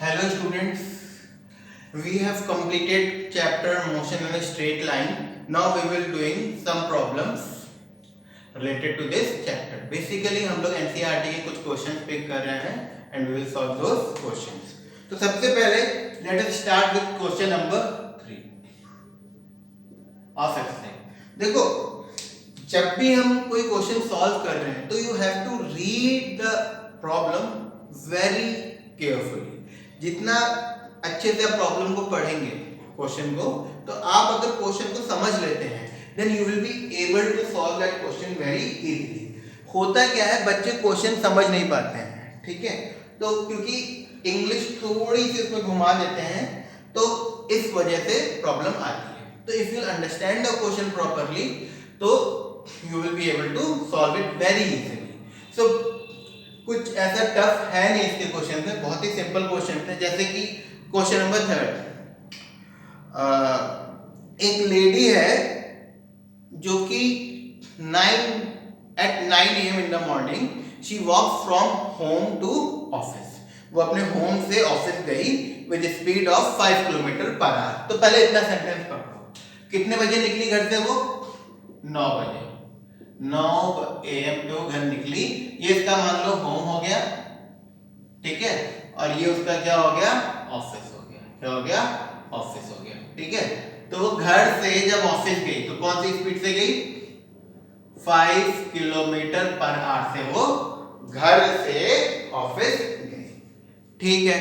Hello students, we have completed chapter motion in a straight line. Now we will doing some problems related to this chapter. Basically हम लोग NCERT के कुछ questions pick कर रहे हैं and we will solve those questions. तो सबसे पहले let us start with question number 3 of exercise. देखो जब भी हम कोई क्वेश्चन सॉल्व कर रहे हैं तो you have to read the problem very carefully. जितना अच्छे से आप प्रॉब्लम को पढ़ेंगे क्वेश्चन को, तो आप अगर क्वेश्चन को समझ लेते हैं then you will be able to solve that question very easily. होता क्या है, बच्चे क्वेश्चन समझ नहीं पाते हैं, ठीक है, तो क्योंकि इंग्लिश थोड़ी सी उसमें घुमा देते हैं तो इस वजह से प्रॉब्लम आती है. तो if you understand the question properly तो you will be able to solve it very easily. So कुछ ऐसा टफ है नहीं इसके क्वेश्चन में, बहुत ही सिंपल क्वेश्चन थे. जैसे कि क्वेश्चन नंबर 3, एक लेडी है जो कि 9 AM in the morning she walks from home to office. वो अपने होम से ऑफिस गई with speed of 5 km/h. तो पहले इतना सेंटेंस पढ़ो. कितने बजे निकली घर से? वो 9 बजे. 9 AM पे वो घर निकली. ये इसका मान लो होम हो गया, ठीक है, और ये उसका क्या हो गया? ऑफिस हो गया. क्या हो गया? ऑफिस हो गया, ठीक है. तो वो घर से जब ऑफिस गई तो कौन सी स्पीड से गई? 5 km/h से वो घर से ऑफिस गई, ठीक है.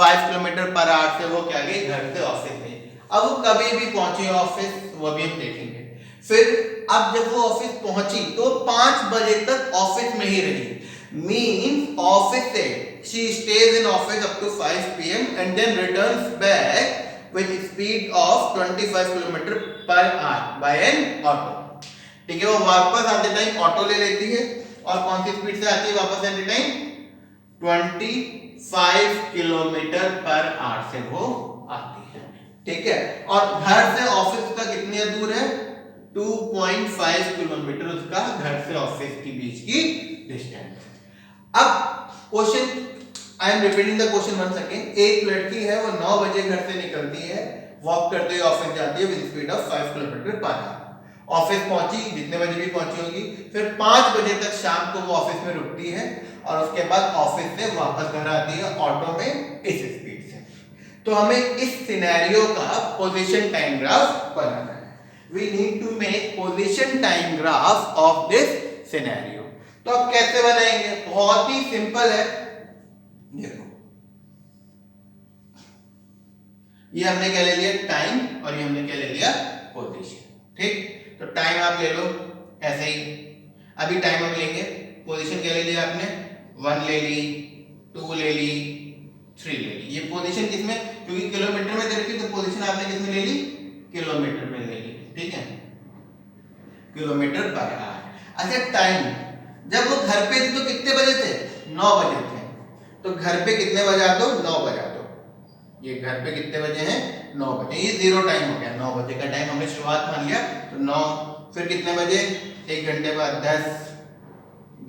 5 km/h से वो क्या गई? घर से ऑफिस गई. अब वो कभी भी पहुंची ऑफिस, वो भी हम देखेंगे. फिर अब जब वो ऑफिस पहुंची तो 5 बजे तक ऑफिस में ही रही. मींस ऑफिस से she stays in office up to 5 PM and then returns back with speed of 25 km/h by an auto. ठीक है, वो वापस आते टाइम ऑटो ले लेती है और कौन सी स्पीड से आती है वापस आते टाइम? 25 km/h से वो आती है, ठीक है. और घर से ऑफिस का कितनी दूर है? 2.5 किलोमीटर उसका घर से ऑफिस के बीच की डिस्टेंस. अब question, I am repeating the question once again. एक लड़की है, वो 9 बजे घर से निकलती है, वॉक करते हुए ऑफिस जाती है with speed of 5 km/h. Office पहुंची, जितने बजे भी पहुंची होगी. फिर 5 बजे तक शाम को वो ऑफिस में रुकती है और उसके बाद ऑफिस से वापस घर आती है ऑटो में इस स्पीड से. तो हमें इस सिनेरियो का पोजीशन टाइम ग्राफ बनाना है. We need to make position time graph of this scenario. तो अब कैसे बनाएंगे? बहुत ही सिंपल है. देखो ये हमने क्या ले लिया? टाइम. और ये हमने क्या ले लिया? पोजीशन. ठीक, तो टाइम आप ले लो ऐसे ही. अभी टाइम हम लेंगे. पोजीशन क्या ले लिया आपने? 1 ले ली, 2 ले ली, 3 ले ली. ये पोजीशन किसमें? क्योंकि किलोमीटर में दे रखी तो पोजीशन आपने किसमें ले ली? किलोमीटर में ले ली, ठीक है, km/h. अच्छा टाइम, जब वो घर पे थी तो कितने बजे थे? 9 बजे थे. तो घर पे कितने बजा दो? 9 बजा दो. ये घर पे कितने बजे हैं? 9 बजे. ये जीरो टाइम हो गया. 9 बजे का टाइम हमने शुरुआत मान लिया. तो 9, फिर कितने बजे? 1 घंटे बाद 10,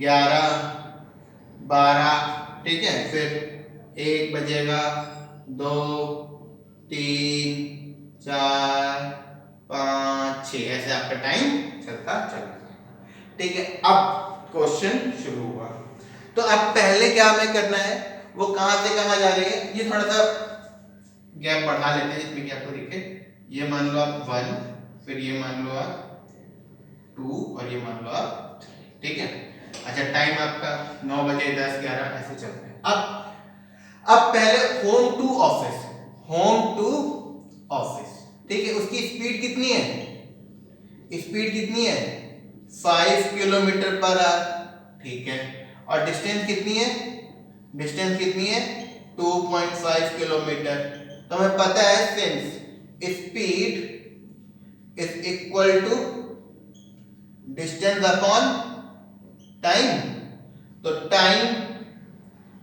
11, 12, ठीक है. फिर 1 बजेगा, 2, 3, 4, 5, 6, ऐसे आपका टाइम चलता चलता है, ठीक है. अब क्वेश्चन शुरू हुआ. तो अब पहले क्या हमें करना है? वो कहां से कहां जा रही है? ये थोड़ा सा गैप बढ़ा लेते हैं जिसमें कि आपको दिखे. ये मान लो आप 1, फिर ये मान लो आप 2 और ये मान लो आप 3, ठीक है. अच्छा टाइम आपका 9 बजे, 10, 11 ऐसे चलते हैं. अब पहले home to office, home to office, ठीक है. उसकी स्पीड कितनी है? स्पीड कितनी है? 5 km/h, ठीक है. और डिस्टेंस कितनी है? डिस्टेंस कितनी है? 2.5 किलोमीटर. तो हमें पता है since speed is equal to distance upon time, तो टाइम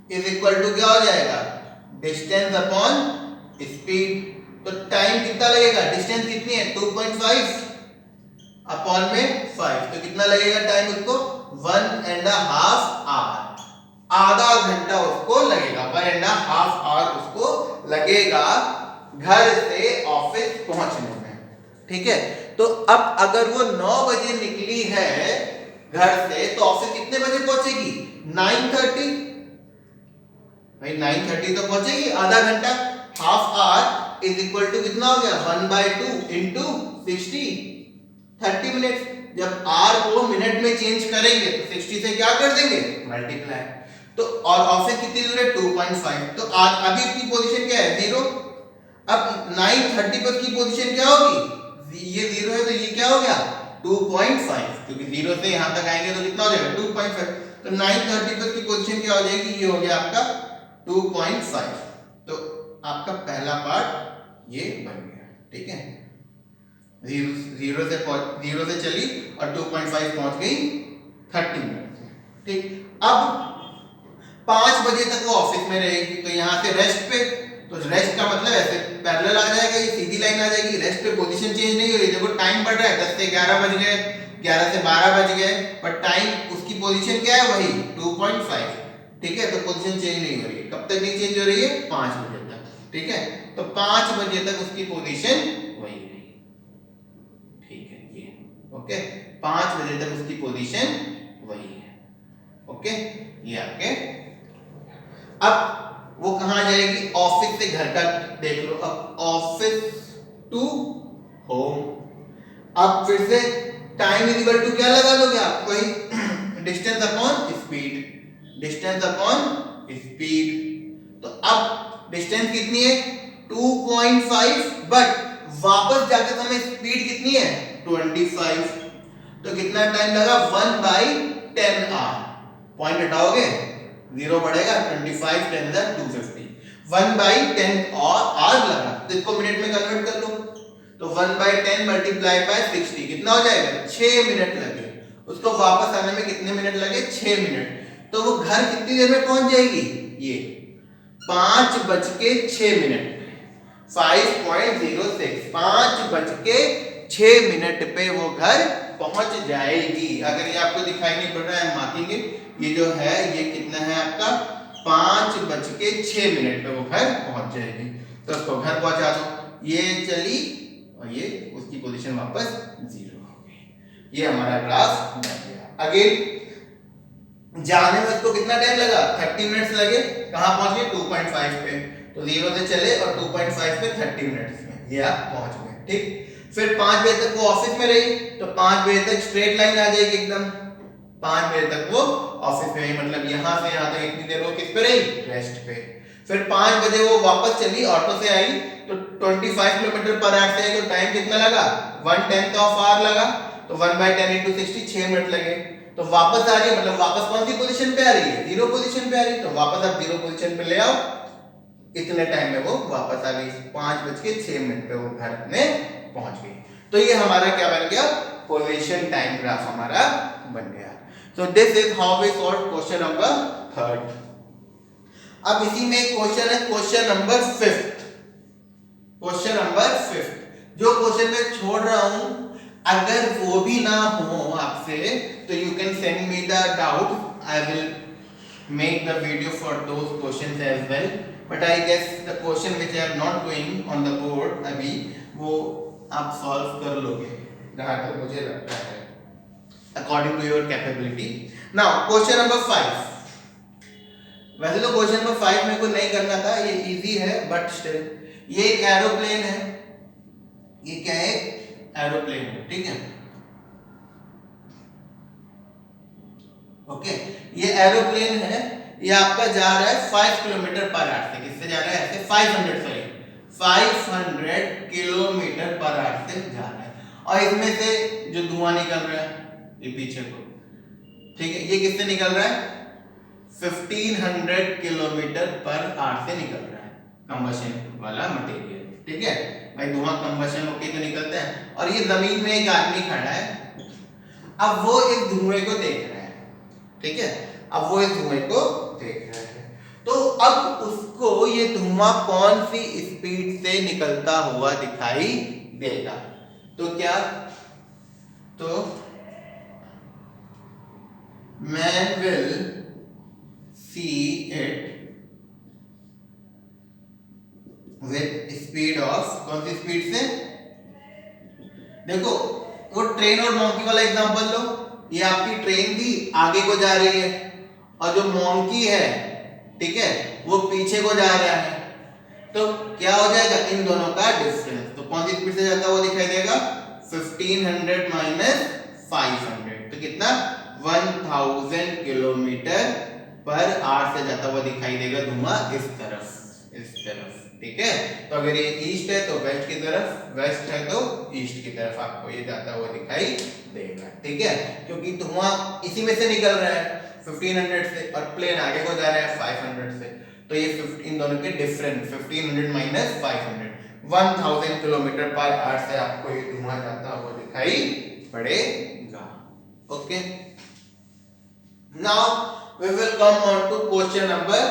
इज इक्वल टू क्या हो जाएगा? Distance upon speed. तो टाइम कितना लगेगा? डिस्टेंस कितनी है? 2.5 अपॉन में 5, तो कितना लगेगा टाइम उसको? 1.5 आवर. आधा घंटा उसको लगेगा, 1.5 आवर उसको लगेगा घर से ऑफिस पहुंचने में। ठीक है, तो अब अगर वो 9 बजे निकली है घर से तो ऑफिस कितने बजे पहुंचेगी? 9:30। भाई 9:30 तो पहुंचेगी, आधा घंटा, half hour is equal to कितना हो गया? 1/2 इंटू 60, 30 मिनट। जब आर को मिनट में चेंज करेंगे तो 60 से क्या कर देंगे? मल्टीप्लाई। तो और ऑफिस कितनी दूर है? 2.5। तो अभी इसकी पोजीशन क्या है? 0। अब 9:30 पर इसकी पोजीशन क्या होगी? ये 0 है तो ये क्या हो गया? 2.5, क्योंकि 0 से यहां तक आएंगे तो कितना हो जाएगा? 2.5। तो 9:30 पर इसकी पोजीशन क्या हो जाएगी? ये हो गया आपका 2.5। तो आपका पहला पार्ट ये बन गया। ठीक है, 0 से चली और 2.5 पहुंच गई 30 मिनट से। ठीक, अब 5 बजे तक वो ऑफिस में रहेगी, तो यहां से रेस्ट पे, तो रेस्ट का मतलब ऐसे पैरेलल आ जाएगा, ये सीधी लाइन आ जाएगी। रेस्ट पे पोजीशन चेंज नहीं हो रही, देखो टाइम बढ़ रहा है, 10 से 11 बज गए, 11 से 12 बज गए, पर टाइम उसकी पोजीशन क्या है? वही 2.5। ठीक है, तो पोजीशन चेंज नहीं हो रही है। कब तक नहीं चेंज हो रही है? 5 बजे तक। ठीक है, तो 5 बजे तक उसकी पोजीशन वही रही। ठीक है, ये ओके, 5 बजे तक उसकी पोजीशन वही है। ओके, ये आपके, अब वो कहां जाएगी? ऑफिस से घर का देख लो, अब ऑफिस टू होम। अब फिर से टाइम इज इक्वल टू क्या लगा दोगे आप? वही distance upon speed, distance upon speed. तो अब डिस्टेंस कितनी है? 2.5, बट वापस जाते समय स्पीड कितनी है? 25। तो कितना टाइम लगा? 1/10 आवर। पॉइंट हटाओगे, 0 बढ़ेगा, 25 10 250, 1/10 और आवर लगा। तो इसको मिनट में कन्वर्ट कर लो, तो 1/10 मल्टीप्लाई बाय 60 कितना हो जाएगा? 6 मिनट लगे। उसको वापस आने में कितने मिनट लगे? 6 मिनट। तो वो घर कितनी देर में पहुंच जाएगी? ये 5:06 5.06, 5:06 पे वो घर पहुंच जाएगी। अगर ये आपको दिखाई नहीं पड़ रहा है, मार्किंग ये जो है ये कितना है आपका? 5:06 पे वो घर पहुंच जाएगी। तो उसको घर पहुंचा दो, ये चली और ये उसकी पोजीशन वापस 0 हो गई। ये हमारा ग्राफ बन गया। अगेन जाने में उसको कितना टाइम लगा? 30 मिनट्स लगे। कहां पहुंच गए? 2.5 पे। तो 0 से चले और 2.5 पे 30 मिनट्स में ये आप पहुंच गए। ठीक, फिर 5 बजे तक वो ऑफिस में रही, तो 5 बजे तक स्ट्रेट लाइन आ जाएगी एकदम। 5 बजे तक वो ऑफिस में रही, मतलब यहां से यहां तक इतनी देर वो किस पे रही? रेस्ट पे। फिर 5 बजे वो वापस चली, ऑटो से आई, तो 25 किलोमीटर पर आवर से आई, तो टाइम कितना लगा? 1/10 ऑफ आवर लगा। तो 1/10 इंटू 60, 6 मिनट लगे। तो वापस आ रही है, मतलब वापस कौन सी पोजीशन पे आ रही है? 0 पोजीशन पे आ रही है। तो वापस आप 0 पोजीशन पे ले आओ, इतने टाइम में वो वापस आ गई। 5:06 पे वो घर में पहुंच गई। तो ये हमारा क्या बन गया? पोजीशन टाइम ग्राफ हमारा बन गया। So this is how we solve question number 3। अब इसी में एक क्वेश्चन है, क्वेश्चन नंबर 5। क्वेश्चन नंबर 5 जो क्वेश्चन मैं छोड़ रहा हूं, अगर वो भी ना हो आपसे तो you can send me the doubt, I will make the video for those questions as well. But I guess the question which I am not doing on the board अभी, वो आप सॉल्व कर लोगे जहां तक मुझे लगता है, according to your capability. Now question number 5। वैसे तो क्वेश्चन नंबर 5 मेरे को नहीं करना था, ये इजी है, बट स्टिल ये एक एरोप्लेन है। ये क्या है? एरोप्लेन है। ठीक है, ओके, ये एरोप्लेन है, ये आपका जा रहा है 5 किलोमीटर पर आवर से। किससे जा रहा है? ऐसे 500 किलोमीटर पर आवर से जा रहा है। और इसमें से जो धुआं निकल रहा है ये पीछे को, ठीक है, ये किससे निकल रहा है? 1500 किलोमीटर पर आवर से निकल रहा है, कंबशन वाला मटेरियल। ठीक है भाई, धुआं कंबशन होके तो निकलता है। और ये जमीन में एक आदमी खड़ा है, अब वो इस धुएं को देख रहा है। ठीक है, अब वो इस धुएं को देख रहा है, तो अब उसको ये धुआं कौन सी स्पीड से निकलता हुआ दिखाई देगा? तो क्या, तो man will see it speed of, कौन सी स्पीड से, देखो वो ट्रेन और मॉन्की वाला एग्जांपल लो, ये आपकी ट्रेन भी आगे को जा रही है और जो मॉन्की है, ठीक है, वो पीछे को जा रहा है, तो क्या हो जाएगा इन दोनों का डिफरेंस, तो कौन सी स्पीड से जाता है वो दिखाई देगा 1500 माइनस 500, तो कितना 1000 किलोमीटर पर आवर से जाता हुआ दिखाई देगा धुआं इस तरफ, ठीक है। तो अगर ये ईस्ट है तो वेस्ट की तरफ, वेस्ट है तो ईस्ट की तरफ आपको ये जाता हुआ दिखाई देगा, ठीक है, क्योंकि धुआं इसी में से निकल रहा है 1500 से और प्लेन आगे को जा रहा है 500 से, तो ये इन दोनों के difference 1500 minus 500 1000 kilometre per hour से आपको ये धुआं जाता हुआ दिखाई पड़ेगा। Okay, now we will come on to question number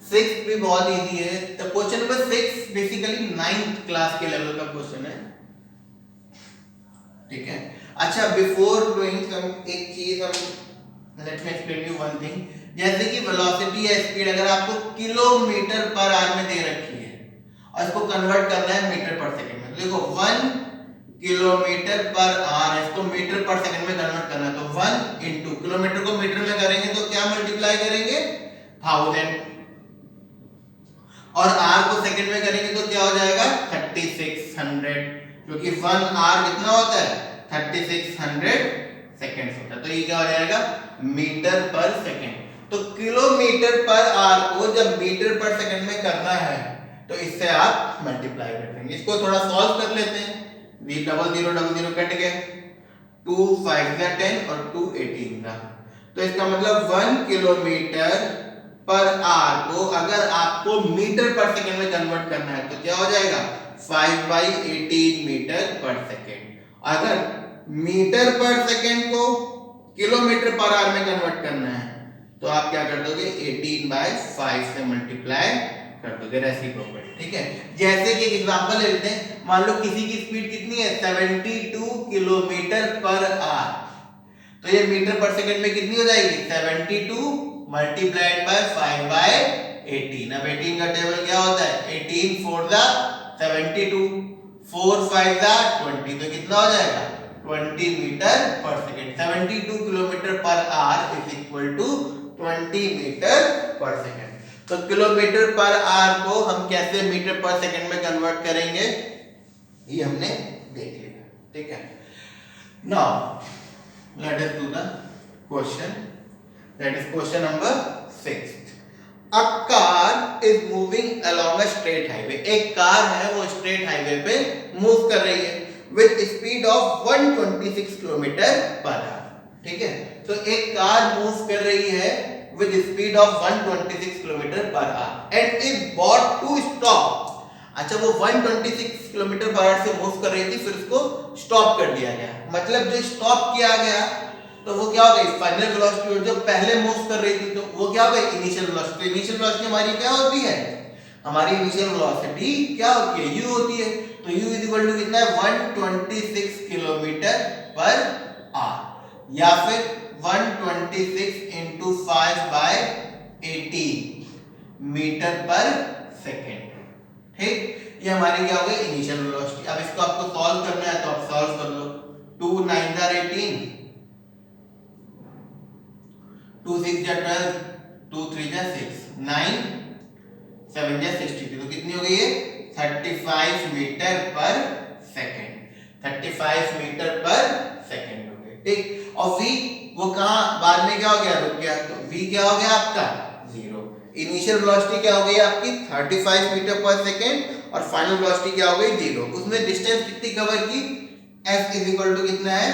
6 भी बहुत इजी है। तो question number 6 basically 9th class के लेवल का क्वेश्चन है, ठीक है। अच्छा, बिफोर डूइंग सम एक चीज हम let me explain you one thing, जैसे कि वेलोसिटी या स्पीड अगर आपको किलोमीटर पर आवर में दे रखी है और इसको कन्वर्ट करना है मीटर पर सेकंड में, तो देखो 1 किलोमीटर पर आवर, इसको मीटर पर सेकंड में कन्वर्ट करना है, तो 1 इनटू किलोमीटर को मीटर में करेंगे तो क्या मल्टीप्लाई करेंगे 1000 और आर को सेकंड में करेंगे तो क्या हो जाएगा 3600, क्योंकि 1 आर कितना होता है 3600 सेकंड्स होता है, तो ये क्या हो जाएगा मीटर पर सेकंड। तो किलोमीटर पर आर को जब मीटर पर सेकंड में करना है तो इससे आप मल्टीप्लाई कर देंगे। इसको थोड़ा सॉल्व कर लेते हैं, ये 0000 कट गए, 2 5 या 10 और 2 18 का, तो इसका मतलब 1 किलोमीटर पर आवर को अगर आपको मीटर पर सेकंड में कन्वर्ट करना है तो क्या हो जाएगा 5/18 मीटर पर सेकंड। अगर मीटर पर सेकंड को किलोमीटर पर आवर में कन्वर्ट करना है तो आप क्या कर दोगे 18/5 से मल्टीप्लाई कर दोगे, रेसिप्रोकल, ठीक है। जैसे कि एक एग्जांपल ले लेते हैं, मान लो किसी की स्पीड कितनी है 72 किलोमीटर पर आवर, तो ये मीटर पर सेकंड में कितनी हो जाएगी 72 मल्टीप्लाइड बाय 5/18। अब 18 का टेबल क्या होता है 18 4 दा 72, 4 5 दा 20, तो कितना हो जाएगा 20 metre per second. 72 kilometre per hour is equal to 20 metre per second. तो किलोमीटर पर आवर को हम कैसे मीटर पर सेकंड में कन्वर्ट करेंगे ये हमने देख लिया, ठीक है। Now let us do the question, that is question number 6. A car is moving along a straight highway. एक कार है वो स्ट्रेट हाईवे पे मूव कर रही है with speed of 126 kilometre per our, ठीक है। तो एक कार मूव कर रही है with speed of 126 kilometre per our and is brought to stop. अच्छा, वो 126 किलोमीटर पर आवर से मूव कर रही थी, फिर उसको स्टॉप कर दिया गया, मतलब जो स्टॉप किया गया तो वो क्या हो गई फाइनल वेलोसिटी, जो पहले मूव कर रही थी तो वो क्या हो गई इनिशियल वेलोसिटी। इनिशियल वेलोसिटी हमारी क्या होती है, हमारी इनिशियल वेलोसिटी क्या होती है u होती है, तो u इज इक्वल टू कितना है 126 किलोमीटर पर आवर या फिर 126 into 5/18 मीटर पर सेकेंड, ठीक। ये हमारी क्या हो गई इनिशियल वेलोसिटी। अब इसको आपको सॉल्व करना है तो आप सॉल्व कर लो, 2 9 18, 2 6 जा 12, 2 3 जा 6, 9 7 जा 62, तो कितनी हो गई है 35 metre per second, 35 metre per second हो गई, ठीक। और v वो कहां बाद में क्या हो गया रुक गया, तो v क्या हो गया आपका 0। इनिशियल वेलोसिटी क्या हो गई आपकी 35 मीटर पर सेकंड और फाइनल वेलोसिटी क्या हो गई 0। उसमें डिस्टेंस कितनी कवर की s इज इक्वल टू कितना है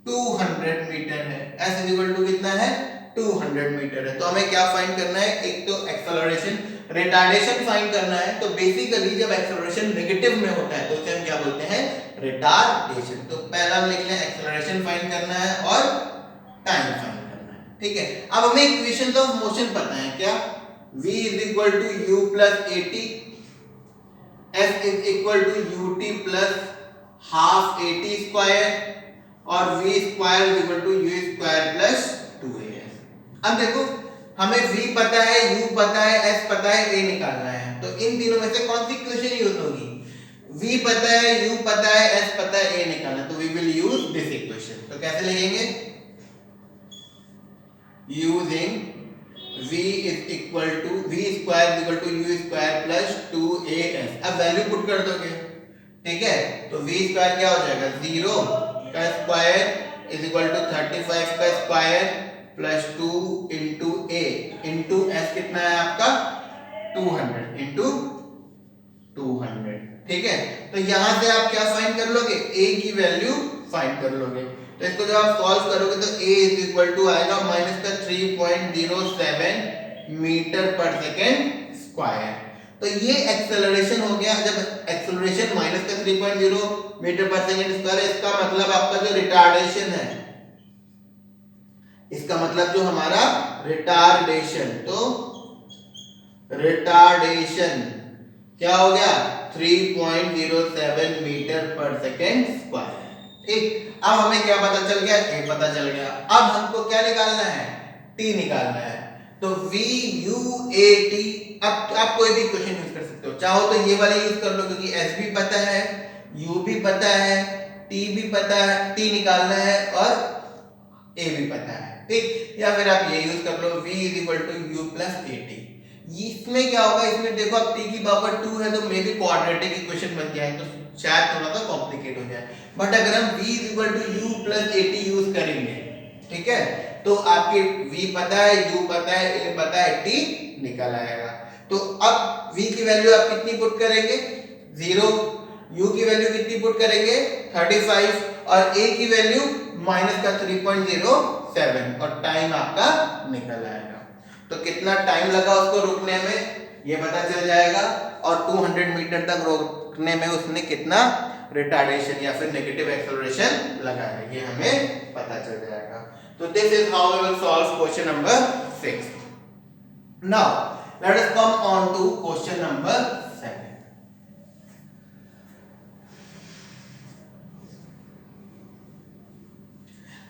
200 मीटर है, s इज इक्वल टू कितना है 200 मीटर है। तो हमें क्या फाइंड करना है, एक तो एक्सेलरेशन, रिटार्डेशन फाइंड करना है। तो बेसिकली जब एक्सेलरेशन नेगेटिव में होता है तो उसे हम क्या बोलते हैं रिटार्डेशन। तो पहला हम लिख लें एक्सेलरेशन फाइंड करना है और टाइम फाइंड करना है, ठीक है। अब हमें इक्वेशंस ऑफ मोशन पता है क्या, v is equal to u plus at, s is equal to ut plus half at square और v square is equal to u स्क्वायर प्लस 2as। अब देखो हमें v पता है, u पता है, s पता है, a निकालना है। तो इन तीनों में से कौन सी इक्वेशन यूज होगी? v पता है, u पता है, s पता है, a निकालना है, तो we will use this equation। तो कैसे लिखेंगे? using v is equal to v square is equal to u square plus 2as। अब वैल्यू पुट कर दोगे, ठीक है? तो v स्क्वायर क्या हो जाएगा? 0 का स्क्वायर इज इक्वल टू 35 का square plus 2 into a into s कितना है आपका? 200 इंटू 200, ठीक है? तो यहां से आप क्या फाइंड कर लोगे? a की वैल्यू फाइंड कर लोगे। तो इसको जब आप सॉल्व करोगे तो a इज इक्वल टू आएगा माइनस का 3.07 मीटर पर सेकेंड स्क्वायर। तो ये एक्सेलरेशन हो गया। जब एक्सेलरेशन माइनस का 3.0 मीटर पर सेकेंड स्क्वायर है, इसका मतलब आपका जो रिटार्डेशन है, इसका मतलब जो हमारा रिटार्डेशन, तो रिटार्डेशन क्या हो गया? 3.07 मीटर पर सेकेंड स्क्वायर। ठीक, अब हमें क्या पता चल गया? a पता चल गया। अब हमको क्या निकालना है? t निकालना है। तो v u a t, अब आप कोई भी इक्वेशन यूज कर सकते हो, चाहो तो ये वाली यूज कर लो क्योंकि s भी पता है, u भी पता है, t भी पता है, t निकालना है और a भी पता है, ठीक? या फिर आप ये यूज कर लो v is equal to u plus a t। इसमें क्या होगा? इसमें देखो अब t की पावर 2 है तो मे भी क्वाड्रेटिक इक्वेशन बन जाए, तो शायद थोड़ा सा कॉम्प्लिकेट हो जाए। बट अगर हम v is equal to u plus a t use करेंगे, ठीक है, तो आपके v पता है, u पता है, a पता है, t निकल आएगा। तो अब v की वैल्यू आप कितनी पुट करेंगे? 0, u की वैल्यू कितनी पुट करेंगे? 35 और a की वैल्यू माइनस का 3.07 और टाइम आपका निकल आएगा। तो कितना टाइम लगा उसको रुकने में ये पता चल जाएगा, और 200 मीटर तक रोकने में उसने कितना रिटार्डेशन या फिर नेगेटिव एक्सेलरेशन लगाया ये हमें पता चल जाएगा। तो this is how we will solve question number 6। Now let us come on to question number 7।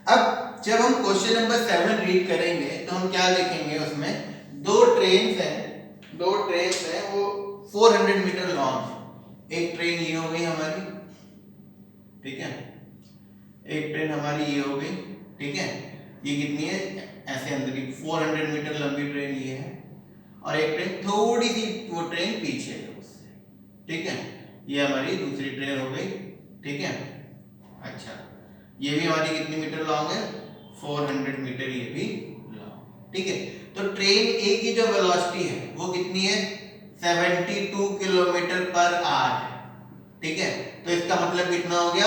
अब जब हम क्वेश्चन नंबर 7 रीड करेंगे तो हम क्या लिखेंगे? उसमें दो ट्रेन्स हैं वो 400 मीटर लॉन्ग। एक ट्रेन ये हो गई हमारी, ठीक है, एक ट्रेन हमारी ये हो गई, ठीक है, ये कितनी है? ऐसे अंदर की 400 मीटर लंबी ट्रेन ये है, और एक ट्रेन थोड़ी सी वो ट्रेन पीछे है उससे, ठीक है, ये हमारी दूसरी ट्रेन हो गई, ठीक है। अच्छा, ये भी हमारी कितनी मीटर लॉन्ग है? 400 मीटर ये भी लॉन्ग, ठीक है। तो ट्रेन ए की जो वेलोसिटी है वो कितनी है? 72 किलोमीटर पर आवर है, ठीक है। तो इसका मतलब कितना हो गया?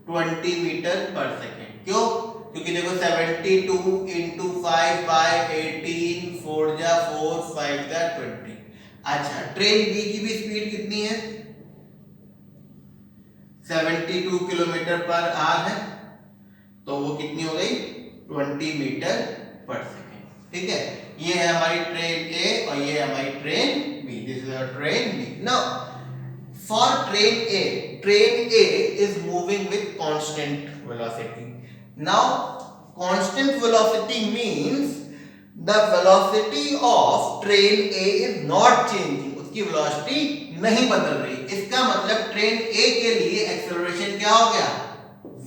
20 मीटर पर सेकेंड। क्यों? क्योंकि देखो 72 इंटू 5 बाय 18, 4 जा 4, 5 जा 20। अच्छा, ट्रेन बी की भी स्पीड कितनी है? 72 किलोमीटर पर आवर है, तो वो कितनी हो गई? 20 मीटर पर सेकेंड, ठीक है। ये है हमारी ट्रेन ए और ये है हमारी ट्रेन बी। दिस इज आवर ट्रेन बी। Now for train A is moving with constant velocity. Now constant velocity means the velocity of train A is not changing, उसकी velocity नहीं बदल रही। इसका मतलब ट्रेन A के लिए एक्सेलरेशन क्या हो गया?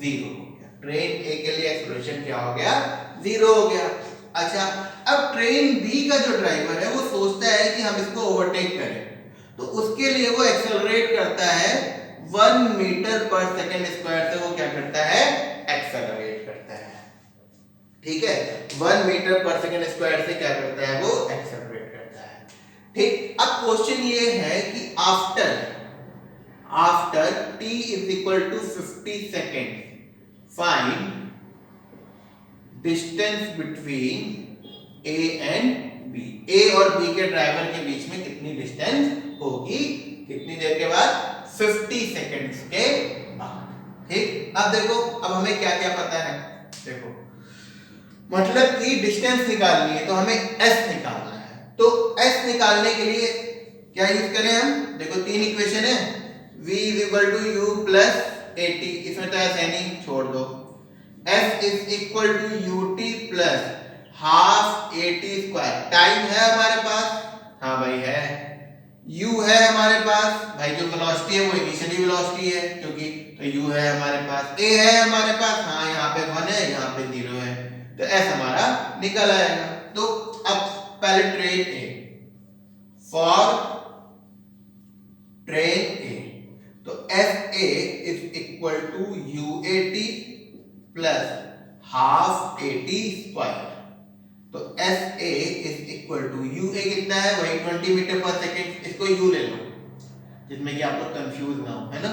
0 हो गया। ट्रेन A के लिए एक्सेलरेशन क्या हो गया? 0 हो गया। अच्छा, अब ट्रेन B का जो ड्राइवर है वो सोचता है कि हम इसको ओवरटेक करें, तो उसके लिए वो एक्सेलरेट करता है 1 मीटर पर सेकेंड स्क्वायर से। वो क्या करता है? एक्सेलरेट करता है, ठीक है। 1 मीटर पर सेकेंड स्क्वायर से क्या करता है? वो एक्सेलरेट करता है, ठीक। अब क्वेश्चन ये है कि after t is equal to 50 second find distance between a and b। a और b के ड्राइवर के बीच में कितनी डिस्टेंस होगी? कितनी देर के बाद? 50 सेकंड्स के बाद, ठीक। अब देखो, अब हमें क्या क्या पता है? देखो, मतलब कि डिस्टेंस निकालनी है तो हमें s निकालना है। तो s निकालने के लिए क्या यूज करें हम? देखो, तीन इक्वेशन है, v is equal to u plus at। इसमें तो ऐसे नहीं, छोड़ दो। f is equal to ut plus half AT square. Time है हमारे पास, हाँ भाई है। u है हमारे पास, भाई जो वेलोसिटी है वो इनिशियली वेलोसिटी है क्योंकि, तो u है हमारे पास। a है हमारे पास, हाँ यहाँ पे 1 है, यहाँ पे 0 है, तो s हमारा निकल आएगा। तो अब पहले train A, for train A, तो SA is equal to UAT plus half AT square. तो SA is equal to UA कितना है, वही 20 मीटर पर सेकेंड, इसको U ले लो जिसमें कि आपको कंफ्यूज ना हो, है ना।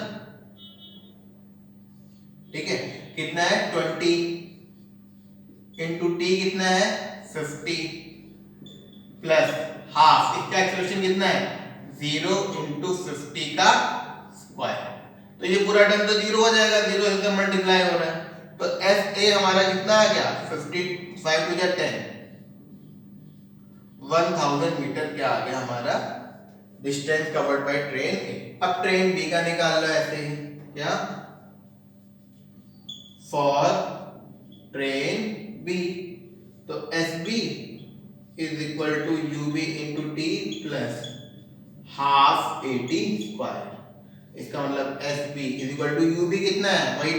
ठीक है, कितना है 20 इंटू T कितना है 50 प्लस हाफ, इसका एक्सप्रेशन कितना है 0 इंटू 50 का स्क्वायर। तो ये पूरा टर्म तो 0 हो जाएगा, 0 से मल्टीप्लाई हो रहा है। तो SA हमारा कितना आ गया 55 टू 10, 1000 मीटर क्या आ गया हमारा distance covered by train A। अब ट्रेन B का निकाल लो ऐसे ही, क्या, फॉर ट्रेन B, तो SB is equal to UB into T plus half AT square. इसका मतलब SB is equal to UB कितना है, वही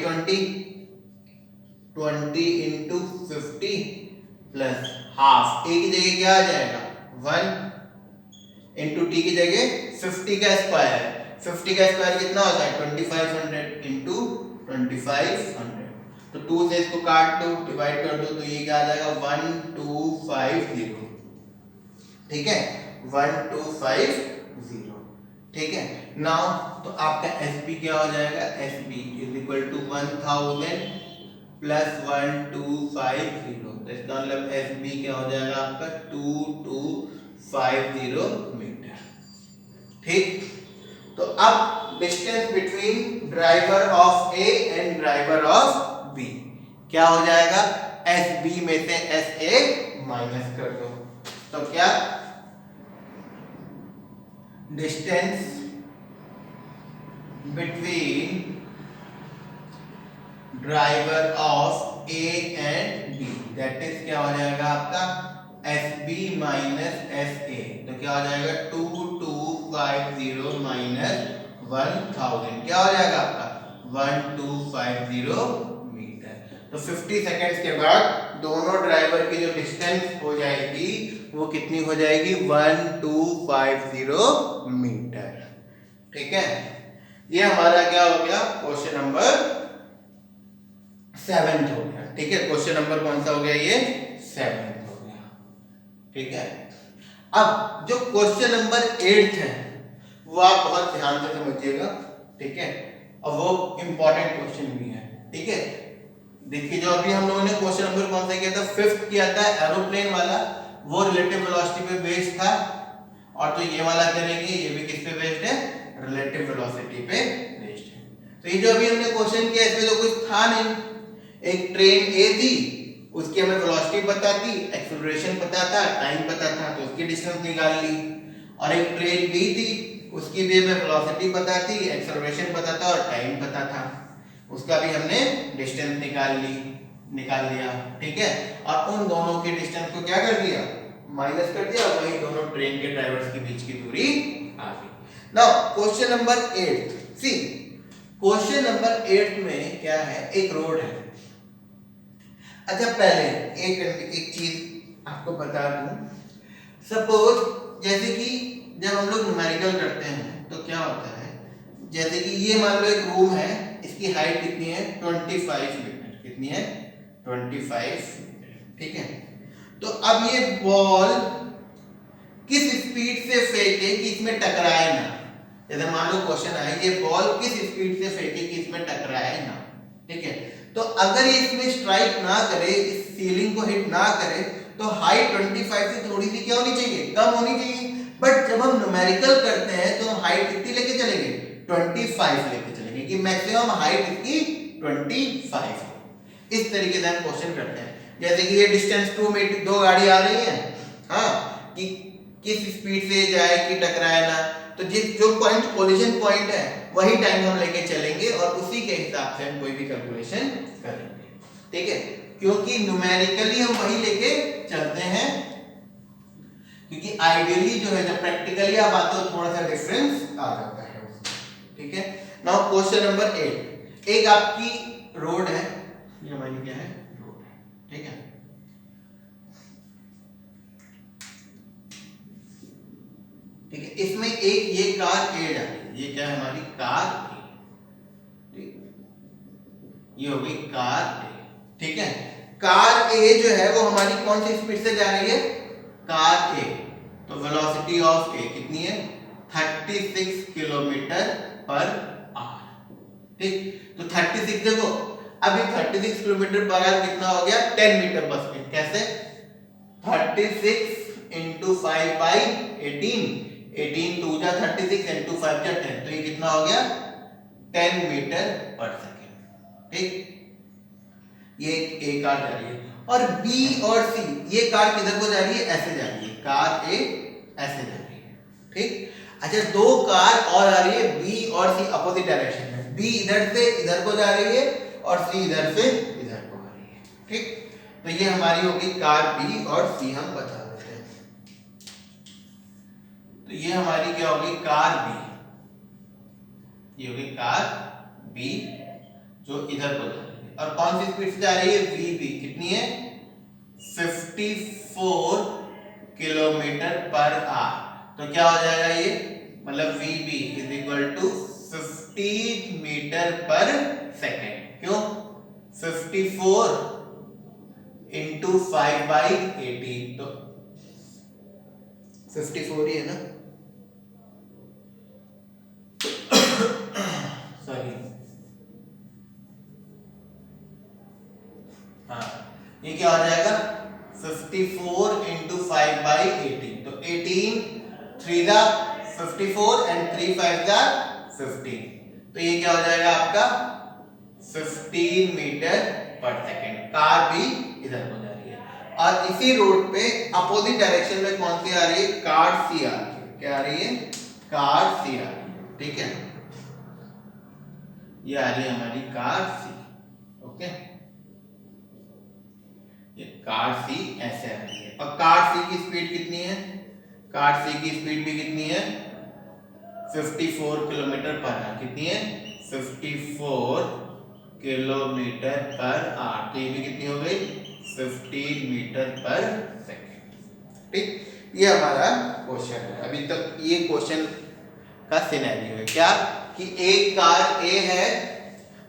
20 इंटू 50 प्लस हाफ, A की जगह क्या आ जाएगा 1 इंटू T की जगह 50 का स्क्वायर। 50 का स्क्वायर कितना होता है 2500 इंटू 2500। तो 2 से इसको काट दो, डिवाइड कर दो, तो ये क्या आ जाएगा 1250। ठीक है 1250। ठीक है, नाउ तो आपका SB क्या हो जाएगा, SB is equal to 1000 plus 1250। तो इसका मतलब SB क्या हो जाएगा आपका 2250 मीटर। ठीक, तो अब distance between driver of A and driver of B क्या हो जाएगा, SB में से SA माइनस कर दो, तो क्या distance between driver of A and B that is क्या हो जाएगा आपका SB माइनस SA। तो क्या हो जाएगा 2250 माइनस 1000 क्या हो जाएगा आपका 1250 मीटर। तो 50 सेकेंड्स के बाद दोनों ड्राइवर की जो डिस्टेंस हो जाएगी वो कितनी हो जाएगी 1250 मीटर। ठीक है, ये हमारा क्या हो गया क्वेश्चन नंबर 7 हो गया। ठीक है, क्वेश्चन नंबर कौन सा हो गया, ये 7 हो गया। ठीक है, अब जो क्वेश्चन नंबर 8 है वो आप बहुत ध्यान से समझिएगा। ठीक है, और वो इंपॉर्टेंट क्वेश्चन भी है। ठीक है, देखिए जो अभी हम लोगों ने क्वेश्चन नंबर कौन सा किया था, 5th किया था एरोप्लेन वाला, वो रिलेटिव वेलोसिटी पे बेस्ड था। और तो ये वाला करेंगे, ये भी किस पे बेस्ड है, रिलेटिव वेलोसिटी पे बेस्ड है। तो ये जो अभी हमने क्वेश्चन किया इसमें तो कुछ था नहीं। एक ट्रेन A थी, उसकी हमें वेलोसिटी पता थी, एक्सेलरेशन पता था, टाइम पता था, तो उसकी डिस्टेंस निकाल ली। और एक ट्रेन B थी, उसकी भी हमें वेलोसिटी पता थी, एक्सेलरेशन पता था और टाइम पता था, उसका भी हमने डिस्टेंस निकाल लिया। ठीक है, और उन दोनों के डिस्टेंस को क्या कर दिया, माइनस कर दिया, वही दोनों ट्रेन के ड्राइवर्स के बीच की दूरी आ गई। नाउ क्वेश्चन नंबर 8, सी क्वेश्चन नंबर 8 में क्या है, एक रोड है। अच्छा पहले एक चीज आपको बता दूं, सपोज जैसे कि जब हम लोग न्यूमेरिकल करते हैं तो क्या होता है, जैसे कि ये मान लो एक रूम है, इसकी हाइट कितनी है 25 मीटर, कितनी है 25 मीटर। ठीक है, तो अब ये बॉल किस स्पीड से फेंके कि इसमें टकराए ना। जैसे मान लो क्वेश्चन है, ये बॉल किस स्पीड से फेंके कि इसमें टकराए ना। ठीक है, तो अगर ये इसमें स्ट्राइक ना करे, इस सीलिंग को हिट ना करे, तो हाइट 25 से थोड़ी सी क्या होनी चाहिए, कम होनी चाहिए। बट जब हम न्यूमेरिकल करते हैं तो हम हाइट कितनी लेके चलेंगे 25 लेके चलेंगे, कि मैक्सिमम हाइट इसकी 25 है। इस तरीके से हम क्वेश्चन करते हैं। जैसे कि ये डिस्टेंस 2 मीटर, 2 गाड़ी आ रही है, हाँ, कि किस स्पीड से जाए कि टकराए ना, तो जिस जो पॉइंट कोलिजन पॉइंट है वही टाइम हम लेके चलेंगे और उसी के हिसाब से हम कोई भी कैलकुलेशन करेंगे। ठीक है, क्योंकि न्यूमेरिकली हम वही लेके चलते हैं, क्योंकि आइडियली जो है जब प्रैक्टिकली आप आते हो थोड़ा सा डिफरेंस आ जाता है उसमें। ठीक है, नाउ क्वेश्चन नंबर 8। एक आपकी रोड है, ये हमारी क्या है, रोड है। ठीक है, ठीक है, इसमें एक ये कार ए जा रही है, ये क्या है हमारी कार ए, ठीक, ये हो गई कार ए। ठीक है, कार ए जो है वो हमारी कौन सी स्पीड से जा रही है, कार ए, तो वेलोसिटी ऑफ ए कितनी है, 36 किलोमीटर पर आवर। ठीक, तो 36 देखो, अभी 36 किलोमीटर पर आवर कितना हो गया, 10 मीटर पर सेकंड। कैसे, 36 इंटू 5 बाई 18, 18 टू जा 36 इंटू 5 जा 10, तो ये कितना हो गया 10 मीटर पर सेकंड। ठीक, ये एक कार जा रही है, और बी और सी ये कार किधर को जा रही है, ऐसे जा रही है, कार ए ऐसे जा रही है। ठीक, अच्छा दो कार और आ रही है बी और सी अपोजिट डायरेक्शन में, बी इधर से इधर को जा रही है और सी इधर से इधर को आ रही है। ठीक, तो ये हमारी होगी कार बी और सी, हम बता देते हैं। तो ये हमारी क्या होगी, कार बी, ये होगी कार बी जो इधर को जा रही है, और कौन सी स्पीड से जा रही है, वी बी कितनी है, 54 किलोमीटर पर आवर। तो क्या हो जाएगा ये, मतलब V B is equal to 50 metre per second. क्यों, 54 इंटू 5 बाई 18, तो 54 ही है ना, सॉरी, हाँ ये क्या हो जाएगा, 54 इंटू 5 बाई 18, तो 18 3 जा 54 एंड 3 5 जा 15, तो ये क्या हो जाएगा आपका 15 मीटर पर सेकेंड। कार भी इधर को जा रही है, और इसी रोड पे अपोजिट डायरेक्शन में कौन सी आ रही है, कार सी आ रही है। क्या आ रही है, कार सी आ रही है। ठीक है, ये आ रही है हमारी कार सी। ओके, ये कार सी ऐसे आ रही है, और कार सी की स्पीड कितनी है, कार सी की स्पीड भी कितनी है, 54 किलोमीटर पर आवर। कितनी है, 54 किलोमीटर पर आवर, तो ये भी कितनी हो गई, 15 मीटर पर सेकेंड। ठीक, ये हमारा क्वेश्चन है। अभी तक ये क्वेश्चन का सिनेरियो है क्या, कि एक कार ए है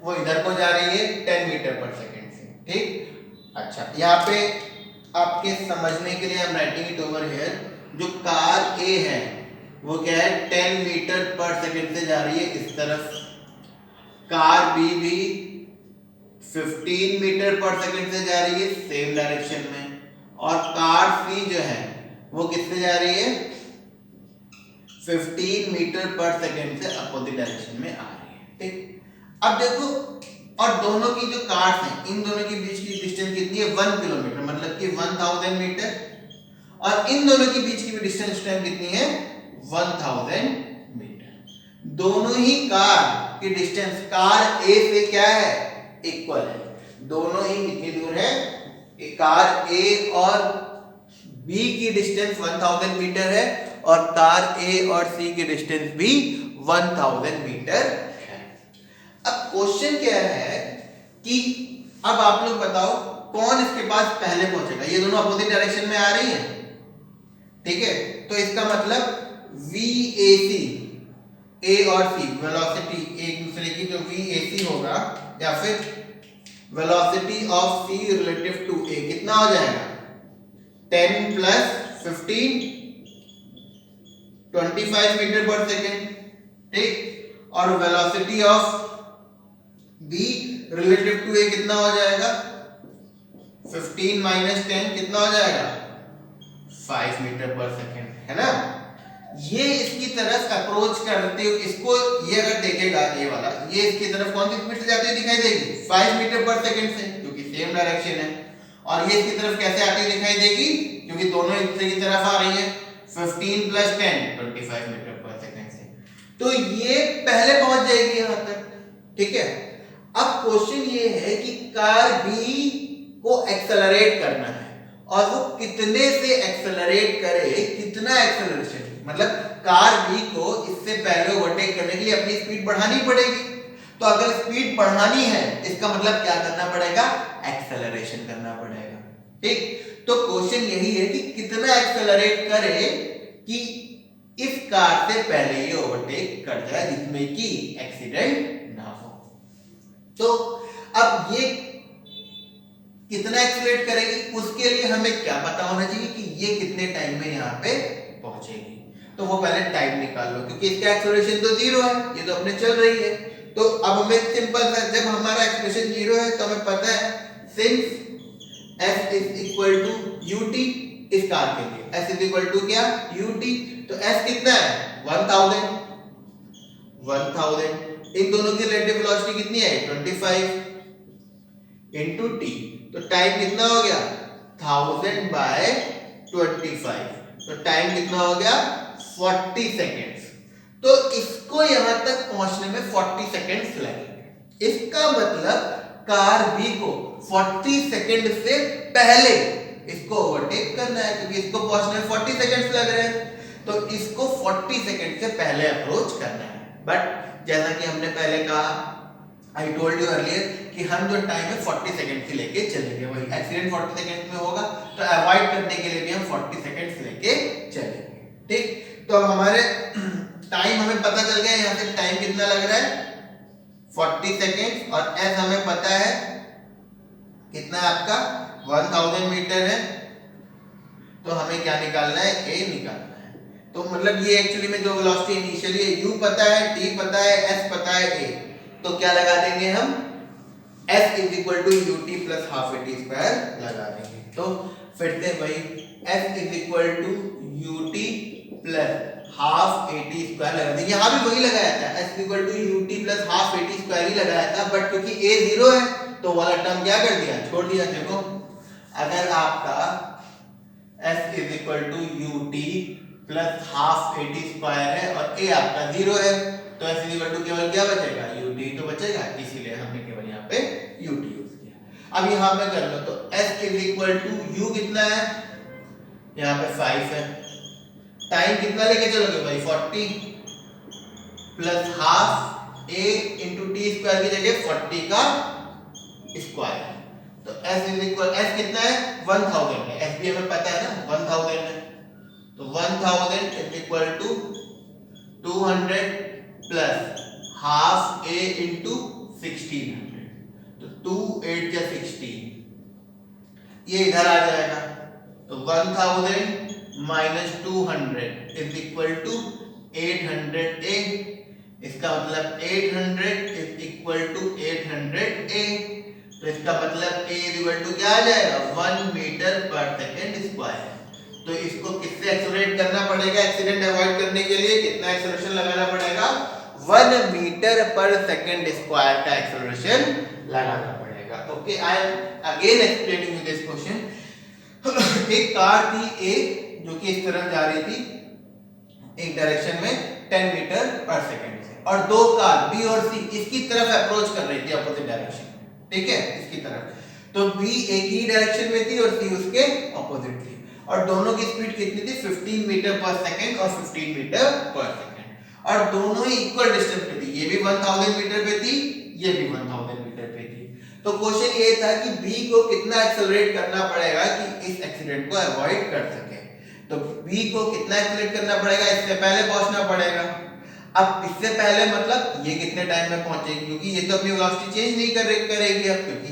वो इधर को जा रही है 10 मीटर पर सेकेंड से। ठीक, अच्छा यहाँ पे आपके समझने के लिए हम राइटिंग इट ओवर हियर, जो कार ए है वो क्या है, 10 मीटर पर सेकेंड से जा रही है इस तरफ, कार बी भी 15 मीटर पर सेकेंड से जा रही है सेम डायरेक्शन में, और कार सी जो है वो किससे जा रही है, 15 मीटर पर सेकेंड से अपोजिट डायरेक्शन में आ रही है। ठीक, अब देखो, और दोनों की जो कार्स हैं, इन दोनों के बीच की डिस्टेंस कितनी है, 1 किलोमीटर, मतलब कि 1000 मीटर, और इन दोनों के बीच की भी डिस्टेंस कितनी है, 1000 मीटर। दोनों ही कार की डिस्टेंस कार ए से क्या है, इक्वल है। दोनों ही कितनी दूर है, कार ए और बी की डिस्टेंस 1000 मीटर है, और कार ए और सी की डिस्टेंस भी 1000 मीटर है। अब क्वेश्चन क्या है कि अब आप लोग बताओ कौन इसके पास पहले पहुंचेगा, ये दोनों अपोजिट डायरेक्शन में आ रही हैं। ठीक है, तो इसका मतलब VAC, ए और सी वेलोसिटी एक दूसरे की, जो VAC होगा, या फिर velocity of C relative to A कितना हो जाएगा, 10 प्लस 15 25 मीटर पर सेकेंड। ठीक, और velocity of B relative to A कितना हो जाएगा, 15 माइनस 10 कितना हो जाएगा, 5 मीटर पर सेकेंड, है ना। ये इसकी तरफ अप्रोच करते हो, इसको ये अगर देखेगा ये वाला, ये इसकी तरफ कौन सी स्पीड से जाती हुई दिखाई देगी, 5 मीटर पर सेकेंड से, क्योंकि सेम डायरेक्शन है। और ये इसकी तरफ कैसे आती हुई दिखाई देगी, क्योंकि दोनों एक दूसरे की तरफ आ रही है, 15 प्लस 10 25 मीटर पर सेकेंड से, तो ये पहले पहुंच जाएगी यहां तक। ठीक है, अब क्वेश्चन ये है कि कार बी को एक्सेलरेट करना है, और वो कितने से एक्सेलरेट करे, कितना एक्सेलरेशन, मतलब कार बी को इससे पहले ओवरटेक करने के लिए अपनी स्पीड बढ़ानी पड़ेगी। तो अगर स्पीड बढ़ानी है इसका मतलब क्या करना पड़ेगा, एक्सेलरेशन करना पड़ेगा। ठीक, तो क्वेश्चन यही है कि कितना एक्सेलरेट करे कि इस कार से पहले ये ओवरटेक कर जाए जिसमें कि एक्सीडेंट ना हो। तो अब ये कितना एक्सेलरेट करेगी, उसके लिए हमें क्या पता होना चाहिए कि ये कितने टाइम में यहाँ पे पहुंचेगी। तो वो पहले टाइम निकाल लो, क्योंकि इसका एक्सेलरेशन तो 0 है, ये तो अपने चल रही है। तो अब हमें सिंपल सा, जब हमारा एक्सेलरेशन 0 है तो हमें पता है since s is equal to ut, इस कार के लिए s इज इक्वल टू क्या, ut, तो s कितना है 1000, इन दोनों की रिलेटिव वेलोसिटी कितनी है 25 इनटू t, तो टाइम कितना हो गया 1000 बाय 25, तो टाइम कितना हो गया 40 सेकेंड्स। तो इसको यहां तक पहुंचने में 40 सेकेंड्स लगेंगे। इसका मतलब कार बी को 40 सेकेंड से पहले इसको ओवरटेक करना है, क्योंकि इसको पहुंचने में 40 सेकेंड्स लग रहे हैं, तो इसको 40 सेकेंड से पहले अप्रोच करना है। बट जैसा कि हमने पहले कहा, आई टोल्ड यू अर्लियर कि हम जो टाइम है 40 सेकेंड से लेके चलेंगे, वही एक्सीडेंट 40 सेकेंड में होगा, तो अवॉइड करने के लिए भी हम 40 सेकेंड लेके चलेंगे। ठीक, तो अब हमारे टाइम हमें पता चल गया, यहाँ से टाइम कितना लग रहा है 40 सेकेंड, और एस हमें पता है कितना है आपका 1000 मीटर है, तो हमें क्या निकालना है, ए निकालना है। तो मतलब ये एक्चुअली में जो वेलोसिटी इनिशियली है, u पता है, t पता है, s पता है, a, तो क्या लगा देंगे हम s is equal to ut plus half at square लगा देंगे। तो फिर से वही s is equal to ut plus half at square लगा देंगे। यहाँ भी वही लगाया था, s equal to ut plus half at square ही लगाया था, बट क्योंकि a 0 है तो वाला टर्म क्या कर दिया, छोड़ दिया। देखो अगर आपका s is equal to ut plus half at square है और a आपका 0 है, तो s इज इक्वल टू केवल क्या बचेगा, ut तो बचेगा, इसीलिए हमने केवल यहाँ पे ut यूज किया। अब यहाँ पे कर लो, तो s is equal to u कितना है, यहाँ पे 5 है, टाइम कितना लेके चलोगे भाई 40 plus half a into T square की जगह 40 का स्क्वायर, तो s इज इक्वल, s कितना है 1000 है, s भी हमें पता है ना 1000 है, तो 1000 is equal to 200 plus half a into 1600, तो 2 8 जा 16, ये इधर आ जाएगा, तो 1000 minus 200 is equal to 800a, इसका मतलब 800 इज इक्वल टू 800a, तो इसका मतलब a इज इक्वल टू क्या आ जाएगा 1 मीटर पर सेकेंड स्क्वायर। तो इसको किससे एक्सेलरेट करना पड़ेगा, एक्सीडेंट अवॉइड करने के लिए कितना एक्सेलरेशन लगाना पड़ेगा, 1 मीटर पर सेकेंड स्क्वायर का एक्सेलरेशन लगाना पड़ेगा। Okay, I am again explaining you this question. एक कार थी A जो कि इस तरफ जा रही थी एक डायरेक्शन में 10 मीटर पर सेकेंड से, और दो कार B और C इसकी तरफ अप्रोच कर रही थी अपोजिट डायरेक्शन, ठीक है, इसकी तरफ। तो B एक ही डायरेक्शन में थी और C उसके अपोजिट थी, और दोनों की स्पीड कितनी थी 15 मीटर पर सेकेंड और 15 मीटर पर सेकेंड, और दोनों ही इक्वल डिस्टेंस पे थी, ये भी 1000 मीटर पे थी, ये भी 1000 मीटर पे थी। तो क्वेश्चन ये था कि B को कितना एक्सेलरेट करना पड़ेगा कि इस एक्सीडेंट को अवॉइड कर सके। तो B को कितना एक्सेलरेट करना पड़ेगा, इससे पहले पहुंचना पड़ेगा। अब इससे पहले मतलब ये कितने टाइम में पहुंचेगी, क्योंकि ये तो अपनी वेलोसिटी चेंज नहीं करेगी अब, क्योंकि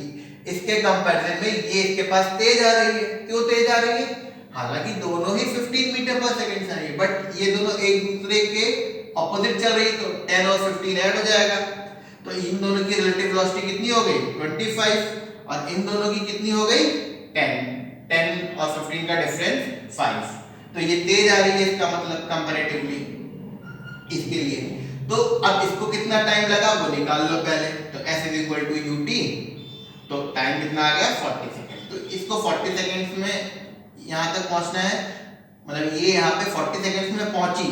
इसके कंपैरिजन में ये इसके पास तेज आ रही है। क्यों तेज आ रही है, हालांकि दोनों ही 15 मीटर पर सेकंड से आ रही है, बट ये दोनों एक दूसरे के ऑपोजिट चल रही है, तो 10 और 15 ऐड हो जाएगा, तो इन दोनों की रिलेटिव वेलोसिटी कितनी हो गई 25, और इन दोनों की कितनी हो गई 10 और 15 का डिफरेंस 5, तो ये तेज आ रही है, इसका मतलब कंपैरेटिवली इसके लिए। तो अब इसको कितना टाइम लगा वो निकाल लो पहले, तो s is equal to ut, तो टाइम कितना आ गया 40 सेकंड, तो इसको 40 सेकंड्स में यहां तक पहुंचना है, मतलब ये यहाँ पे 40 सेकंड्स में पहुंची,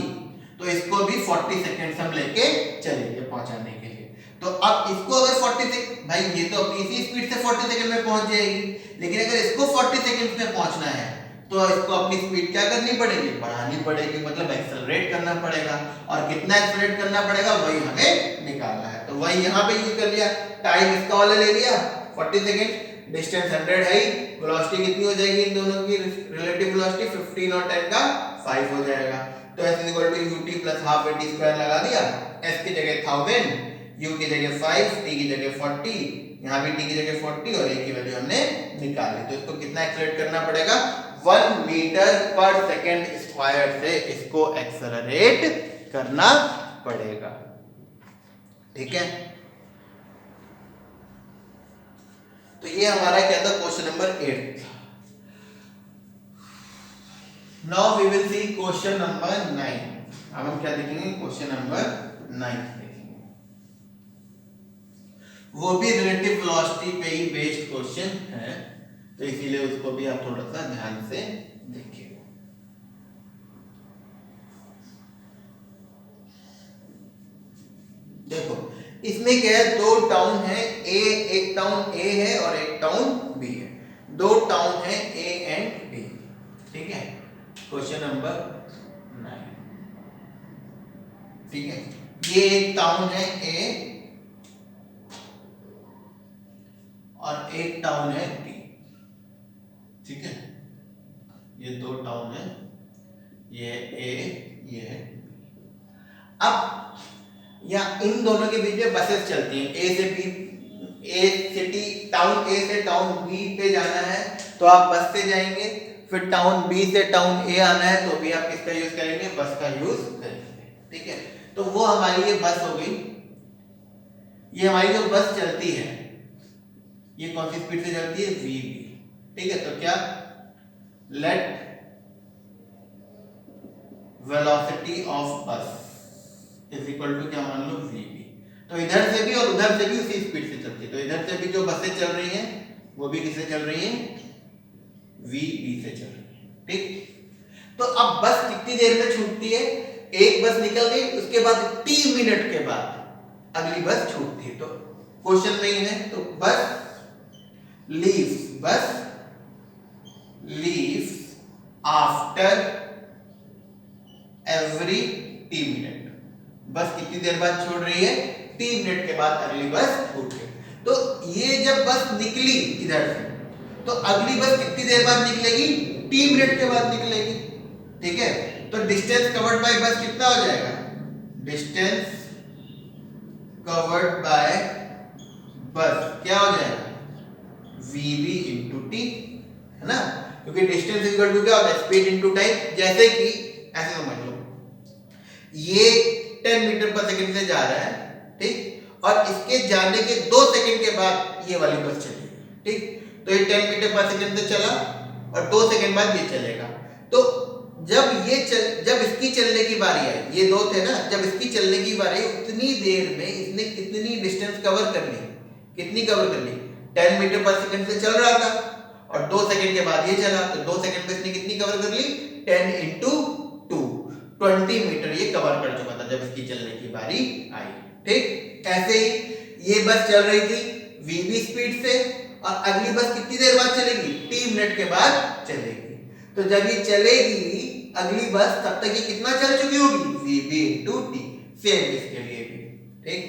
तो इसको भी 40 सेकंड्स हम लेके चलेंगे पहुंचाने के लिए। तो अब इसको अगर 40 सेकंड, भाई ये तो अपनी इसी स्पीड से 40 सेकंड में पहुंच जाएगी, लेकिन अगर इसको 40 सेकंड में पहुंचना है तो इसको अपनी स्पीड क्या करनी पड़ेगी, बढ़ानी पड़ेगी, मतलब एक्सेलरेट करना पड़ेगा। और कितना एक्सेलरेट करना पड़ेगा वही हमें निकालना है। तो वही यहाँ पे यूज कर लिया, टाइम इसका वाला ले लिया 40 सेकंड, डिस्टेंस 100 है ही, वेलोसिटी कितनी हो जाएगी इन दोनों की रिलेटिव वेलोसिटी 15 और 10 का 5 हो जाएगा। तो s = ut + half at square लगा दिया, s की जगह 1000, u की जगह 5, t की जगह 40, यहाँ भी t की जगह 40 और a की वैल्यू हमने निकाल ली। तो इसको कितना एक्सेलरेट करना पड़ेगा, 1 मीटर पर सेकंड स्क्वायर से इसको एक्सेलरेट करना पड़ेगा। ठीक है, तो ये हमारा क्या था, question number 8। Now we will see question number 9। अब हम क्या देखेंगे, क्वेश्चन नंबर 9 देखेंगे, वो भी रिलेटिव वेलोसिटी पे ही बेस्ड क्वेश्चन है, तो इसीलिए उसको भी आप थोड़ा सा ध्यान से देखिए। देखो इसमें क्या है, दो टाउन है ए, एक टाउन ए है और एक टाउन बी है, दो टाउन है ए एंड बी। ठीक है, क्वेश्चन नंबर 9। ठीक है, ये एक टाउन है ए और एक टाउन है बी। ठीक है, ये दो टाउन है, ये ए, ये है बी। अब या इन दोनों के बीच में बसेस चलती हैं, ए से बी, ए सिटी टाउन ए से टाउन बी पे जाना है तो आप बस से जाएंगे, फिर टाउन बी से टाउन ए आना है तो भी आप किसका यूज करेंगे, बस का यूज करेंगे। ठीक है, तो वो हमारी ये बस हो गई, ये हमारी जो बस चलती है ये कौन सी स्पीड से चलती है, वी बी। ठीक है, तो क्या, लेट वेलोसिटी ऑफ बस इज इक्वल टू क्या मान लो वी बी। तो इधर से भी और उधर से भी उसी स्पीड से चलती है, तो इधर से भी जो बसें चल रही हैं वो भी किससे चल रही हैं, वी बी से चल रही है। ठीक, तो अब बस कितनी देर में छूटती है, एक बस निकल गई उसके बाद 3 मिनट के बाद अगली बस छूटती है। तो क्वेश्चन में ही है, तो बस लीव्स आफ्टर एवरी 3 मिनट। बस कितनी देर बाद छोड़ रही है, 3 मिनट के बाद अगली बस छूट गई। तो ये जब बस निकली इधर से तो अगली बस कितनी देर बाद निकलेगी, 3 मिनट के बाद निकलेगी। ठीक है, तो डिस्टेंस कवर्ड बाय बस कितना हो जाएगा, डिस्टेंस कवर्ड बाय बस क्या हो जाएगा, vb इंटू टी, है ना, क्योंकि डिस्टेंस इक्वल टू क्या होता है, स्पीड इंटू टाइम। जैसे कि ऐसे समझ लो, ये 10 मीटर पर सेकंड से जा रहा है, ठीक, और इसके जाने के 2 सेकंड के बाद ये वाली बस चलेगी। ठीक, तो ये 10 मीटर पर सेकंड से चला और 2 सेकंड बाद ये चलेगा। तो जब इसकी चलने की बारी आई, ये दो थे ना, जब इसकी चलने की बारी आई उतनी देर में इसने कितनी डिस्टेंस कवर कर ली, कितनी कवर कर ली, 10 मीटर पर सेकंड से चल रहा था और 2 सेकंड के बाद ये चला, तो 2 सेकंड में इसने कितनी कवर कर ली, 10 इंटू 2, 20 मीटर ये कवर कर चुका था जब इसकी चलने की बारी आई। ठीक, ऐसे ही ये बस चल रही थी वीबी स्पीड से और अगली बस कितनी देर बाद चलेगी, 3 मिनट के बाद चलेगी। तो जब ये चलेगी अगली बस तब तक ये कितना चल चुकी होगी, वीबी इंटू टी। सेम इसके लिए भी। ठीक,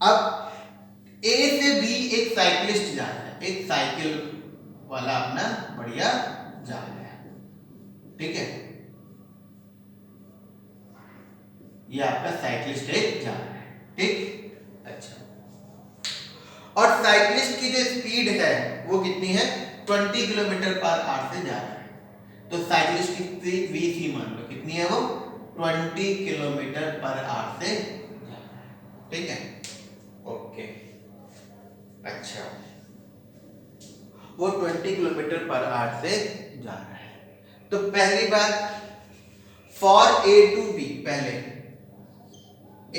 अब ए से बी एक साइकिलिस्ट जा रहा है, एक साइकिल वाला अपना बढ़िया जा रहा है। ठीक है, ये आपका साइकिलिस्ट एक जा रहा है। ठीक, अच्छा, और साइकिलिस्ट की जो स्पीड है वो कितनी है, 20 किलोमीटर पर आवर से जा रहा है। तो साइकिलिस्ट की स्पीड वीसी मान लो कितनी है, वो 20 किलोमीटर पर आवर से जा रहा है। ठीक है, ओके, अच्छा, वो 20 किलोमीटर पर आवर से जा रहा है। तो पहली बात, फॉर ए टू बी, पहले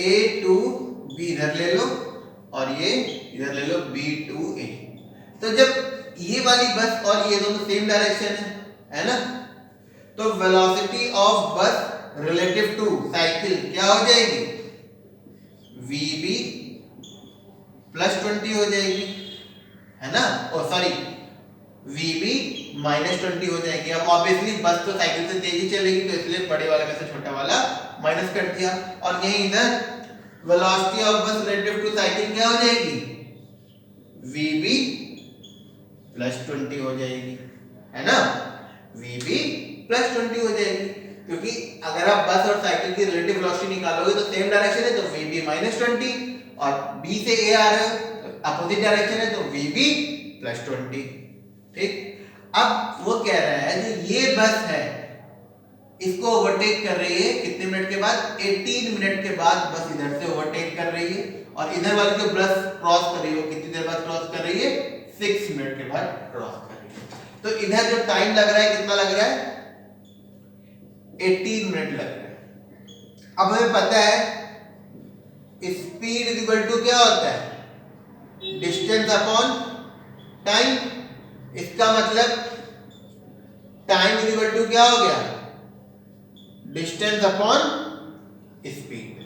ए टू बी इधर ले लो और ये इधर ले लो बी टू ए। तो जब ये वाली बस और ये दोनों सेम डायरेक्शन है ना, तो वेलोसिटी ऑफ बस रिलेटिव टू साइकिल क्या हो जाएगी, वीबी +20 हो जाएगी, है ना, ओ सॉरी VB -20 हो जाएगी। अब ऑब्वियसली बस तो साइकिल से तेजी चलेगी तो इसलिए बड़े वाले में से छोटा वाला माइनस कर दिया, और यही इधर वेलोसिटी ऑफ बस रिलेटिव टू साइकिल क्या हो जाएगी, VB +20 हो जाएगी, है ना, VB +20 हो जाएगी, क्योंकि अगर आप बस और साइकिल की रिलेटिव वेलोसिटी निकालोगे तो सेम डायरेक्शन है तो VB -20, और B से A आ रहे हो तो अपोजिट डायरेक्शन है तो VB +20। ठीक, अब वो कह रहा है जो ये बस है इसको ओवरटेक कर रही है कितने मिनट के बाद, 18 मिनट के बाद बस इधर से ओवरटेक कर रही है, और इधर वाली जो बस क्रॉस कर रही है वो कितनी देर बाद क्रॉस कर रही है, 6 मिनट के बाद क्रॉस कर रही है। तो इधर जो टाइम लग रहा है कितना लग रहा है, 18 मिनट लग रहा है। अब हमें पता है स्पीड इज इक्वल टू क्या होता है, डिस्टेंस अपॉन टाइम। इसका मतलब टाइम इज इक्वल टू क्या हो गया, डिस्टेंस अपॉन स्पीड,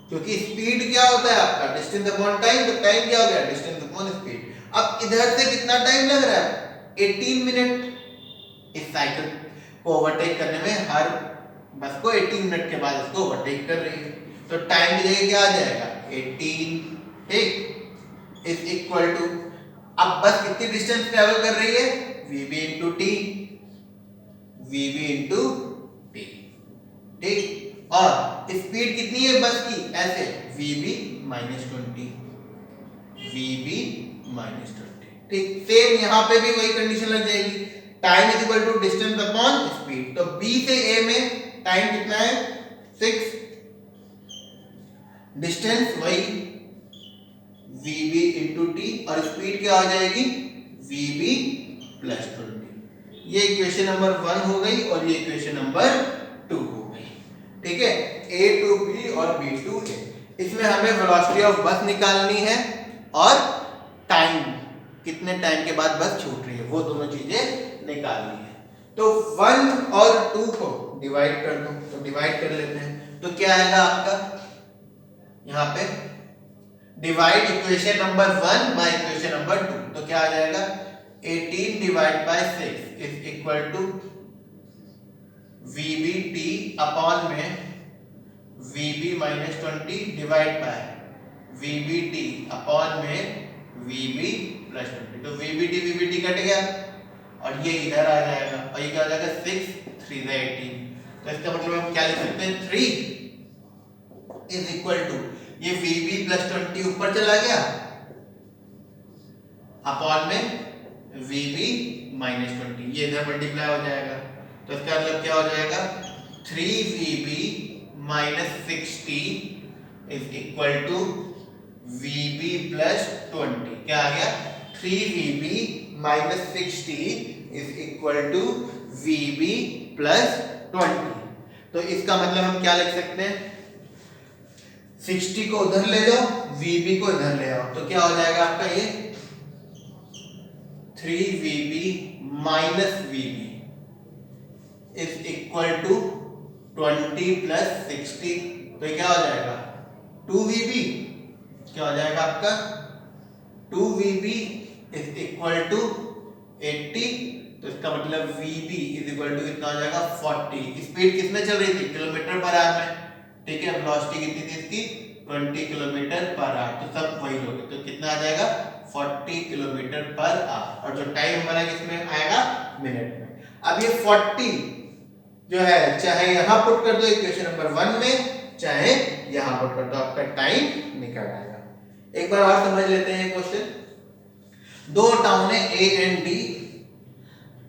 क्योंकि स्पीड क्या होता है आपका डिस्टेंस अपॉन टाइम, तो टाइम क्या हो गया, डिस्टेंस अपॉन स्पीड। अब इधर से कितना टाइम लग रहा है, 18 मिनट इस साइकिल को ओवरटेक करने में, हर बस को 18 मिनट के बाद इसको ओवरटेक कर रही है, तो टाइम की जगह क्या आ जाएगा 18, ठीक, इज इक्वल टू, अब बस कितनी डिस्टेंस ट्रेवल कर रही है, VB into T, VB into T, ठीक, और स्पीड कितनी है बस की, ऐसे VB -20, VB -20, ठीक। सेम यहाँ पे भी वही कंडीशन लग जाएगी, time is equal to distance upon speed, तो B से A में टाइम कितना है 6, डिस्टेंस वही VB इंटू टी, और स्पीड क्या हो जाएगी VB +20। ये इक्वेशन नंबर 1 हो गई और ये इक्वेशन नंबर 2 हो गई, ठीक है, A टू B और B टू A। इसमें हमें वेलोसिटी ऑफ बस निकालनी है और टाइम, कितने टाइम के बाद बस छूट रही है, वो दोनों चीजें निकालनी है। तो 1 और 2 को डिवाइड कर दो, तो डिवाइड कर लेते हैं, तो क्या आएगा आपका यहाँ पे, divide equation number 1 by equation number 2, तो क्या आ जाएगा 18 divide by 6 is equal to VB t upon में VB -20 divide by VB t upon में VB +20, तो VB t कट गया और ये इधर आ जाएगा, और ये क्या हो जाएगा 6 3 18, तो इसका मतलब हम क्या लिख सकते हैं 3 इज इक्वल टू, ये VB +20 ऊपर चला गया अपॉन में VB -20, ये इधर मल्टीप्लाई हो जाएगा, तो इसका मतलब क्या हो जाएगा 3VB -60 is equal to VB +20, क्या आ गया 3VB -60 is equal to VB +20। तो इसका मतलब हम क्या लिख सकते हैं, 60 को उधर ले जाओ, VB को इधर ले आओ, तो क्या हो जाएगा आपका ये 3VB -VB is equal to 20 + 60, तो क्या हो जाएगा 2VB, क्या हो जाएगा आपका 2VB इज इक्वल टू 80, तो इसका मतलब VB इज इक्वल टू कितना हो जाएगा 40। स्पीड किसमें चल रही थी, किलोमीटर पर आवर में, ठीक है, वेलोसिटी कितनी थी इसकी 20 किलोमीटर पर आवर, तो सब वही लोगे, तो कितना आ जाएगा 40 किलोमीटर पर आवर, और जो टाइम हमारा किसमें आएगा मिनट में। अब ये 40 जो है चाहे यहां पुट कर दो इक्वेशन नंबर 1 में, चाहे यहां पुट कर दो, आपका टाइम निकल आएगा। एक बार और समझ लेते हैं क्वेश्चन, दो टाउन है A एंड D,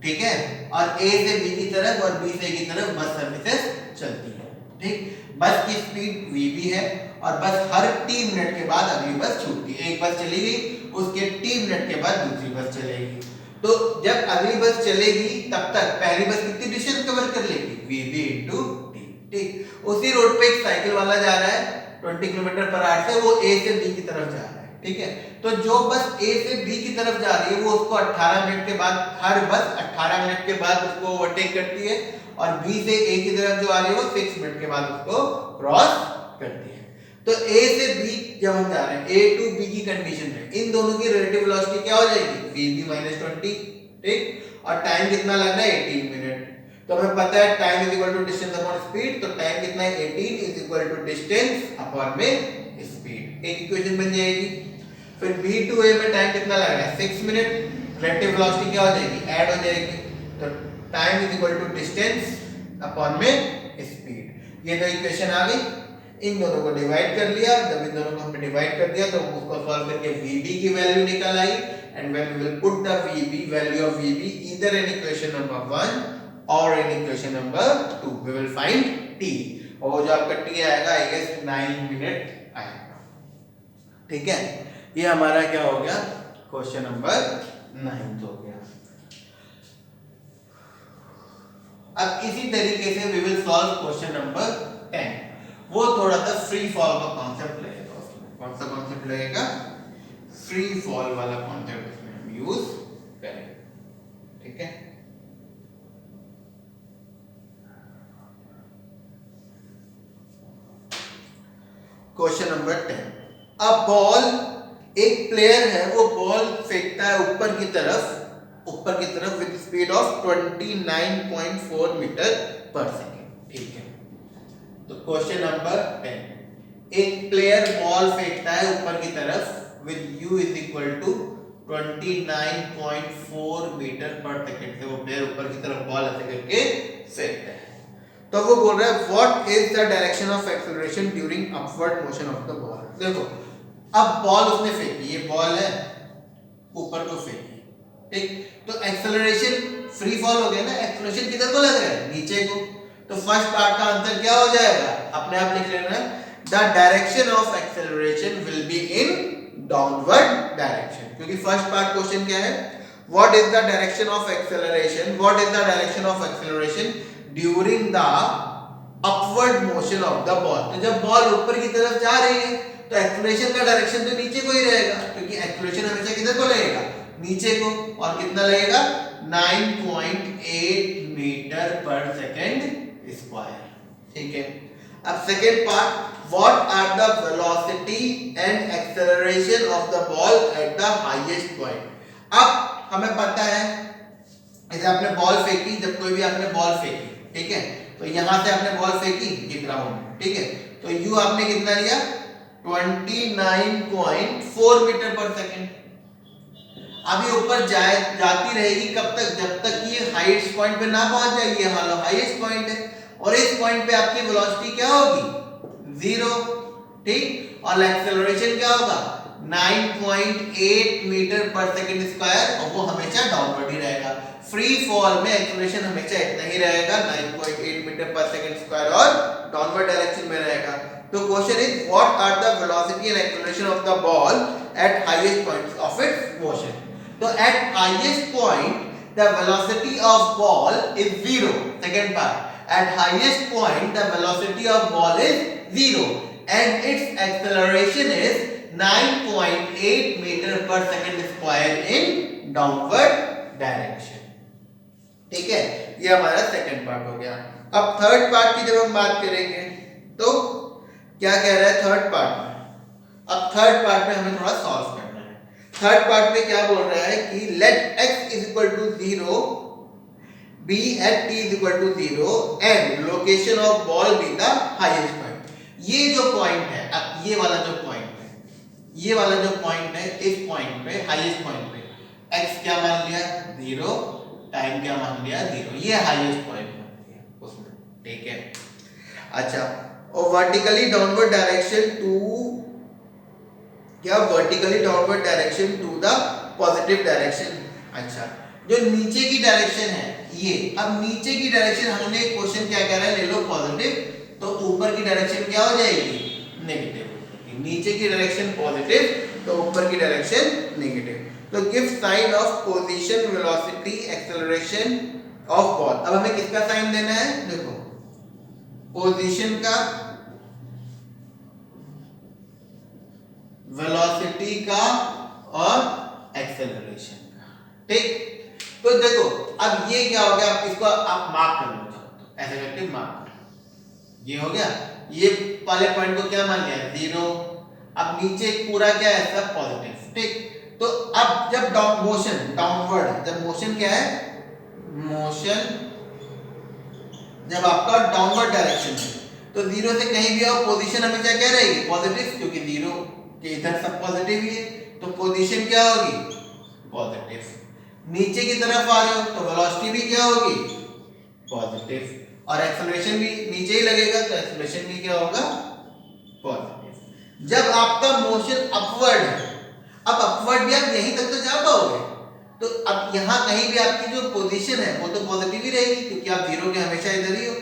ठीक है, और A से B की तरफ और B से A की तरफ बस सर्विसेज चलती है, ठीक, बस की स्पीड VB है और बस हर t मिनट के बाद अगली बस छूटती है, एक बस चली गई उसके t मिनट के बाद दूसरी बस चलेगी, तो जब अगली बस चलेगी तब तक पहली बस कितनी डिस्टेंस कवर कर लेगी VB इंटू टी, ठीक। उसी रोड पे एक साइकिल वाला जा रहा है 20 किलोमीटर पर आवर से, वो A से B की तरफ जा रहा है, ठीक है, तो जो बस A से B की तरफ जा रही है वो उसको 18 मिनट के बाद, हर बस 18 मिनट के बाद उसको ओवरटेक करती है, और B से A की तरफ जो आ रही है वो 6 मिनट के बाद उसको क्रॉस करती है। तो ए से बी जब हम जा रहे हैं, ए टू बी की कंडीशन में इन दोनों की रिलेटिव वेलोसिटी क्या हो जाएगी, vb माइनस 20, ठीक। और टाइम कितना लग रहा है, 18 मिनट। तो हमें पता है time is equal to distance upon speed, तो टाइम कितना है, 18 is equal to distance upon में स्पीड, एक इक्वेशन बन जाएगी। फिर बी टू ए में टाइम कितना लग रहा है, 6 मिनट, रिलेटिव वेलोसिटी क्या हो जाएगी, ऐड हो जाएगी, तो time is equal to distance upon में स्पीड। ये दो इक्वेशन आ गई, इन दोनों को डिवाइड कर लिया, जब इन दोनों को हमने डिवाइड कर दिया तो उसको सॉल्व करके Vb की वैल्यू निकल आई, and when we will put the Vb value of Vb either in equation number 1 और in equation number 2 we will find t, और जो आपका t आएगा आई गेस 9 मिनट आएगा, ठीक है। ये हमारा क्या हो गया, क्वेश्चन नंबर 9 हो गया। अब इसी तरीके से we will solve question number 10, वो थोड़ा सा फ्री फॉल का कॉन्सेप्ट लगेगा उसमें। कौन सा कॉन्सेप्ट लगेगा, फ्री फॉल वाला कॉन्सेप्ट इसमें हम यूज करेंगे, ठीक है। क्वेश्चन नंबर 10, अब बॉल, एक प्लेयर है वो बॉल फेंकता है ऊपर की तरफ with speed of 29.4 metre per second, ठीक है। तो क्वेश्चन नंबर 10, एक प्लेयर बॉल फेंकता है ऊपर की तरफ with u is equal to 29.4 metre per second से वो प्लेयर ऊपर की तरफ बॉल ऐसे करके फेंकता है। तो वो बोल रहा है what is the direction of acceleration during upward motion of the ball. देखो अब बॉल उसने फेंकी, ये बॉल है ऊपर को फेंकी, ठीक, तो एक्सेलरेशन फ्री फॉल हो गया ना, एक्सेलरेशन किधर को लग रहा है, नीचे को। तो फर्स्ट पार्ट का आंसर क्या हो जाएगा, अपने आप लिख लेना, the direction of acceleration will be in downward direction, क्योंकि फर्स्ट पार्ट क्वेश्चन क्या है, what is the direction of acceleration during the upward motion of the ball. तो जब बॉल ऊपर की तरफ जा रही है तो एक्सेलरेशन का डायरेक्शन तो नीचे को ही रहेगा, क्योंकि एक्सेलरेशन हमेशा किधर को लगेगा, नीचे को, और कितना लगेगा, 9.8 मीटर पर सेकेंड स्क्वायर, ठीक है। अब second part, what are the velocity and acceleration of the ball at the highest point. अब हमें पता है, जैसे आपने बॉल फेंकी, जब कोई भी आपने बॉल फेंकी, ठीक है, तो यहां से आपने बॉल फेंकी ये ग्राउंड, ठीक है, तो u आपने कितना लिया, 29.4 मीटर पर सेकेंड। अब ये ऊपर जाती रहेगी कब तक, जब तक ये हाईएस्ट पॉइंट पे ना पहुंच जाएगी, मान लो हाईएस्ट पॉइंट है, और इस पॉइंट पे आपकी वेलोसिटी क्या होगी, 0, ठीक, और एक्सेलरेशन क्या होगा, 9.8 मीटर पर सेकेंड स्क्वायर, और वो हमेशा डाउनवर्ड ही रहेगा। फ्री फॉल में एक्सेलरेशन हमेशा इतना ही रहेगा, 9.8 मीटर पर सेकेंड स्क्वायर, और डाउनवर्ड डायरेक्शन में रहेगा। तो question is what are the velocity and acceleration of the ball at highest points of its motion. तो at highest point the velocity of ball is 0, second part, at highest point the velocity of ball is 0 and its acceleration is 9.8 meter per second square in downward direction, ठीक है। ये हमारा second part हो गया। अब third part की जब हम बात करेंगे तो क्या कह रहा है थर्ड पार्ट में, अब थर्ड पार्ट में हमें थोड़ा सॉल्व करना है। थर्ड पार्ट में क्या बोल रहा है कि let x is equal to 0 be at t is equal to 0 and location of ball be the highest point। ये जो पॉइंट है, अब ये वाला जो पॉइंट है, ये वाला जो पॉइंट है, इस पॉइंट पे हाईएस्ट पॉइंट पे x क्या मान लिया 0, टाइम क्या मान लिया 0, ये हाईएस्ट पॉइंट मान लिया उसमें, ठीक है। अच्छा, और वर्टिकली डाउनवर्ड डायरेक्शन टू, क्या vertically downward direction to the positive direction. अच्छा, जो नीचे की डायरेक्शन है ये, अब नीचे की डायरेक्शन हमने क्वेश्चन क्या कह रहा है, ले लो पॉजिटिव, तो ऊपर की डायरेक्शन क्या हो जाएगी, नेगेटिव। नीचे की डायरेक्शन पॉजिटिव, तो ऊपर की डायरेक्शन नेगेटिव। तो give sign of position, velocity, acceleration of ball. अब हमें किसका साइन देना है, देखो पोजीशन का, वेलोसिटी का और एक्सेलरेशन का, ठीक। तो देखो अब ये क्या हो गया, इसको आप मार्क कर लो, ऐसे करके मार्क, ये हो गया, ये वाले पॉइंट को क्या मान लिया, 0। अब नीचे पूरा क्या है, सब पॉजिटिव, ठीक। तो अब जब मोशन डाउनवर्ड, जब मोशन क्या है, मोशन जब आपका डाउनवर्ड डायरेक्शन है, तो 0 से कहीं भी आओ पोजीशन हमेशा क्या रहेगी, पॉजिटिव, क्योंकि 0 के इधर सब पॉजिटिव ही है, तो पोजीशन क्या होगी, पॉजिटिव। नीचे की तरफ आ रहे हो तो वेलोसिटी भी क्या होगी, पॉजिटिव, और एक्सेलरेशन भी नीचे ही लगेगा, तो एक्सेलरेशन भी क्या होगा, पॉजिटिव। जब आपका मोशन अपवर्ड है, अब अपवर्ड भी आप यहीं तक तो जा पाओगे, तो अब यहाँ कहीं भी आपकी जो पोजीशन है वो तो पॉजिटिव ही रहेगी, क्योंकि आप 0 के हमेशा इधर ही हो,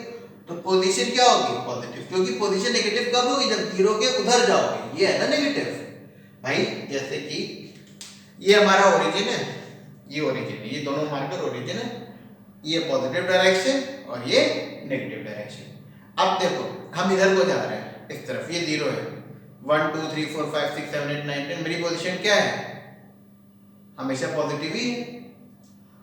तो पोजीशन क्या होगी, पॉजिटिव, क्योंकि पोजीशन नेगेटिव कब होगी, जब 0 के उधर जाओगे, ये है ना नेगेटिव भाई। जैसे कि ये हमारा ओरिजिन है, ये ओरिजिन है, ये दोनों मार्कर ओरिजिन है, ये पॉजिटिव डायरेक्शन और ये नेगेटिव डायरेक्शन। अब देखो हम इधर को जा रहे हैं, इस तरफ, ये 0 है, 1 2 3 4 5 6 7 8 9 10, मेरी पोजीशन क्या है, हमेशा पॉजिटिव ही है।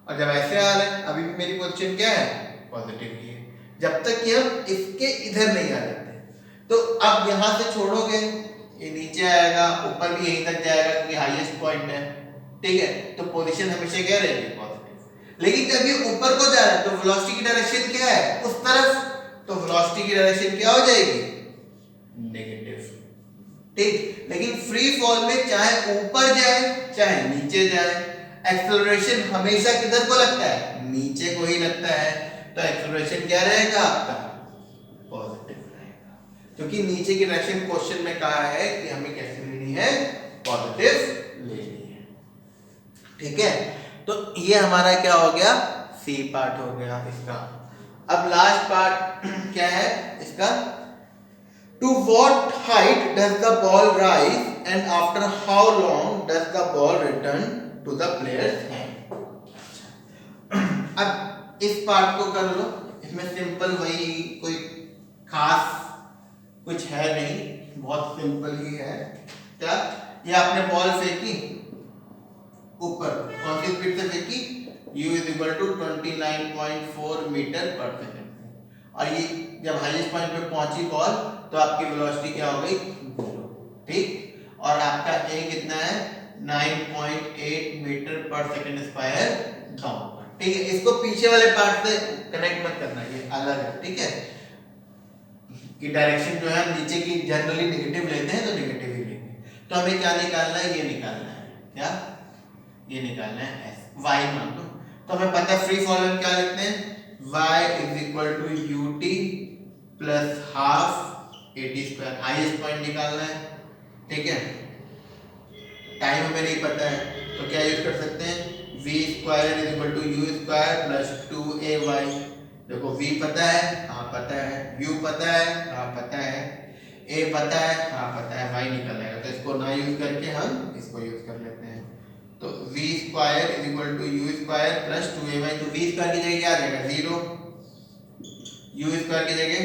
और जब ऐसे आ रहे हैं, अभी भी मेरी पोजीशन क्या है, पॉजिटिव ही है, जब तक कि हम इसके इधर नहीं आ जाते। तो अब यहां से छोड़ोगे, ये नीचे आएगा, ऊपर भी यहीं तक जाएगा क्योंकि हाईएस्ट पॉइंट है, ठीक है, तो पोजीशन हमेशा क्या रहेगी, पॉजिटिव। लेकिन जब ये ऊपर को जा रहा है तो वेलोसिटी की डायरेक्शन क्या है, उस तरफ, तो वेलोसिटी की डायरेक्शन क्या हो जाएगी, नेगेटिव, ठीक। लेकिन फ्री फॉल में चाहे ऊपर जाए चाहे नीचे जाए, एक्सेलरेशन हमेशा किधर को लगता है, नीचे को ही लगता है, तो एक्सेलरेशन क्या रहेगा आपका, पॉजिटिव रहेगा, क्योंकि नीचे की डायरेक्शन क्वेश्चन में कहा है कि हमें कैसे लेनी है, पॉजिटिव लेनी है, ठीक है। तो ये हमारा क्या हो गया, सी पार्ट हो गया इसका। अब लास्ट पार्ट क्या है इसका, to what height does the ball rise and after how long does the ball return to the player's hand। अब इस पार्ट को कर लो, इसमें सिंपल वही, कोई खास कुछ है नहीं, बहुत सिंपल ही है। क्या, ये आपने बॉल फेंकी ऊपर, कौन सी स्पीड से फेंकी, u = 29.4 मीटर पर सेकंड, और ये जब हाईएस्ट पॉइंट पे पहुंची बॉल तो आपकी वेलोसिटी क्या हो गई, 0, ठीक। और आपका ए कितना है, 9.8 metre per second square down, ठीक है। इसको पीछे वाले पार्ट से कनेक्ट मत करना, ये अलग है, ठीक है, कि डायरेक्शन जो है नीचे की जनरली नेगेटिव लेते हैं तो नेगेटिव ही लेंगे। तो हमें क्या निकालना है, ये निकालना है, क्या, ये निकालना है एस, वाई मान लो, तो हमें पता है फ्री फॉल में क्या लिखते हैं, y = ut plus half at², highest point निकालना है, ठीक है। टाइम हमें नहीं पता है तो क्या यूज कर सकते हैं, v² = u² प्लस 2ay। देखो v पता है, हाँ पता है, u पता है, हाँ पता है, a पता है, हाँ पता है, y निकल आएगा, तो इसको ना यूज करके हम इसको यूज कर लेते हैं। तो v² = u² प्लस 2ay, तो v² की जगह क्या आ जाएगा, 0, u² की जगह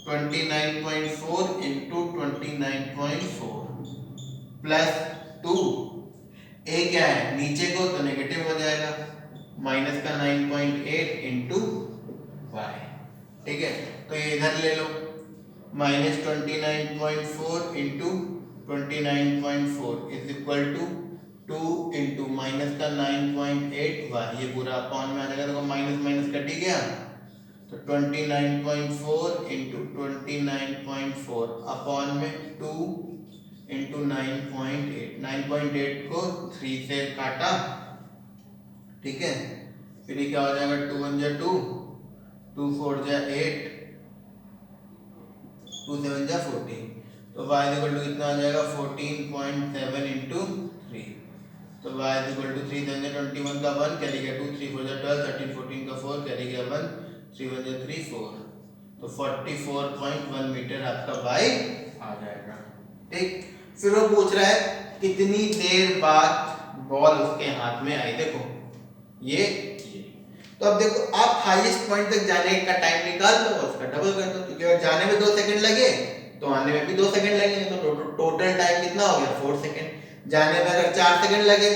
29.4 इंटू 29.4 प्लस 2, a क्या है नीचे को तो नेगेटिव हो जाएगा, माइनस का 9.8 इंटू वाई, ठीक है। तो ये इधर ले लो, minus 29.4 into 29.4 is equal to 2 into minus का 9.8 वाई, ये पूरा अपॉन में आ जाएगा, देखो माइनस माइनस कट ही गया, तो 29.4 इंटू 29.4 अपॉन में 2 इंटू 9.8, 9.8 को 3 से काटा, ठीक है, फिर ये क्या हो जाएगा, 2 1 जा 2, 2 4 जा 8, 2 7 जा 14, तो y इक्वल टू कितना आ जाएगा, 14.7 इंटू 3, तो y इक्वल टू 3 7 जा 21 का 1 कैरी गया 2, 3 4 जा 12, 13 14 का 4 कैरी गया 1, 3 1 जा 3 4, तो 44.1 मीटर आपका y आ जाएगा, ठीक। फिर वो पूछ रहा है कितनी देर बाद बॉल उसके हाथ में आई, देखो ये, तो अब देखो आप हाईएस्ट पॉइंट तक जाने का टाइम निकाल लो और उसका डबल कर दो, क्योंकि अगर जाने में 2 सेकंड लगे तो आने में भी 2 सेकंड लगेंगे, तो टोटल टाइम कितना हो गया, 4 सेकंड। जाने में अगर 4 सेकंड लगे,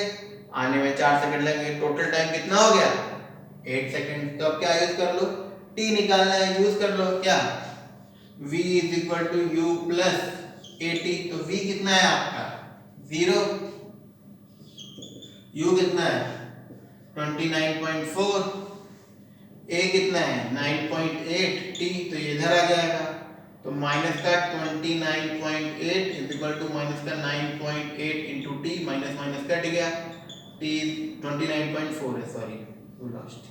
आने में 4 सेकंड लगेंगे, टोटल टाइम कितना हो गया, 8 सेकंड। तो अब क्या यूज कर लो, टी निकालना है, यूज कर लो क्या, v is equal to u plus 80। तो v कितना है आपका 0, u कितना है 29.4, a कितना है 9.8, t तो ये इधर आ जाएगा। तो माइनस का 29.8 इज इक्वल टू माइनस का 9.8 into T, minus minus cut गया, t 29.4 है, सॉरी लॉस्ट।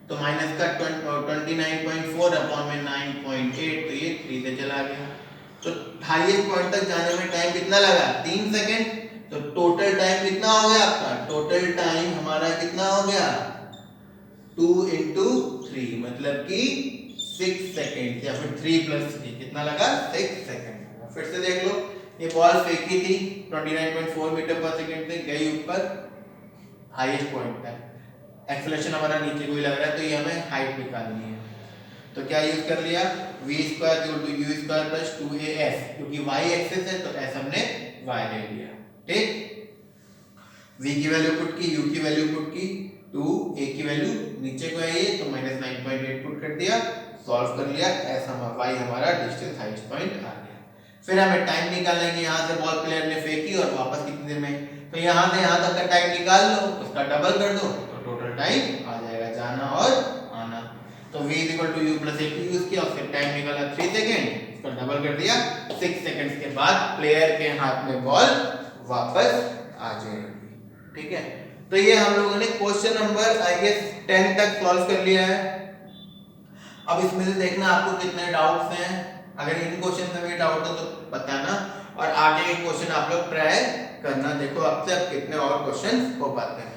तो माइनस का 29.4 अपॉन में 9.8, तो ये 3 से चला गया। तो हाईएस्ट पॉइंट तक जाने में टाइम कितना लगा 3 सेकंड। तो टोटल टाइम कितना हो गया आपका, टोटल टाइम हमारा कितना हो गया 2 into 3 मतलब कि 6 सेकंड, या फिर 3 + 3 कितना लगा 6 सेकंड। फिर से देख लो, ये बॉल फेंकी थी 29.4 मीटर पर सेकंड से, गई ऊपर हाईएस्ट पॉइंट तक, एक्सेलरेशन हमारा नीचे को ही लग रहा है, तो ये हमें हाइट निकालनी है। तो क्या यूज कर लिया v² = u² + 2as, क्योंकि y एक्सिस है तो s हमने y ले लिया। ठीक, v की वैल्यू पुट की, u की वैल्यू पुट की, 2 a की वैल्यू नीचे को है ये, तो -9.8 पुट कर दिया, सॉल्व कर लिया, s y हमारा डिस्टेंस हाईएस्ट पॉइंट आ गया। फिर हमें टाइम निकालना है, यहाँ से बॉल प्लेयर ने फेंकी और वापस कितनी देर में, तो यहाँ से यहाँ तक का टाइम निकाल लो, उसका डबल कर दो, तो टोटल टाइम आ जाएगा जाना और आना। तो v = u + 80 यूज किया, उससे टाइम निकाला 3 सेकंड, उसका डबल कर दिया, 6 सेकंड्स के बाद प्लेयर के हाथ में बॉल वापस आ जाएगी। ठीक है, तो ये हम लोगों ने क्वेश्चन नंबर आई गेस 10 तक सॉल्व कर लिया है। अब इसमें से देखना आपको कितने डाउट्स हैं, अगर इन क्वेश्चन में भी डाउट हो तो बताना, और आगे के क्वेश्चन आप लोग ट्राई करना, देखो अब से अब कितने और क्वेश्चन हो पाते हैं।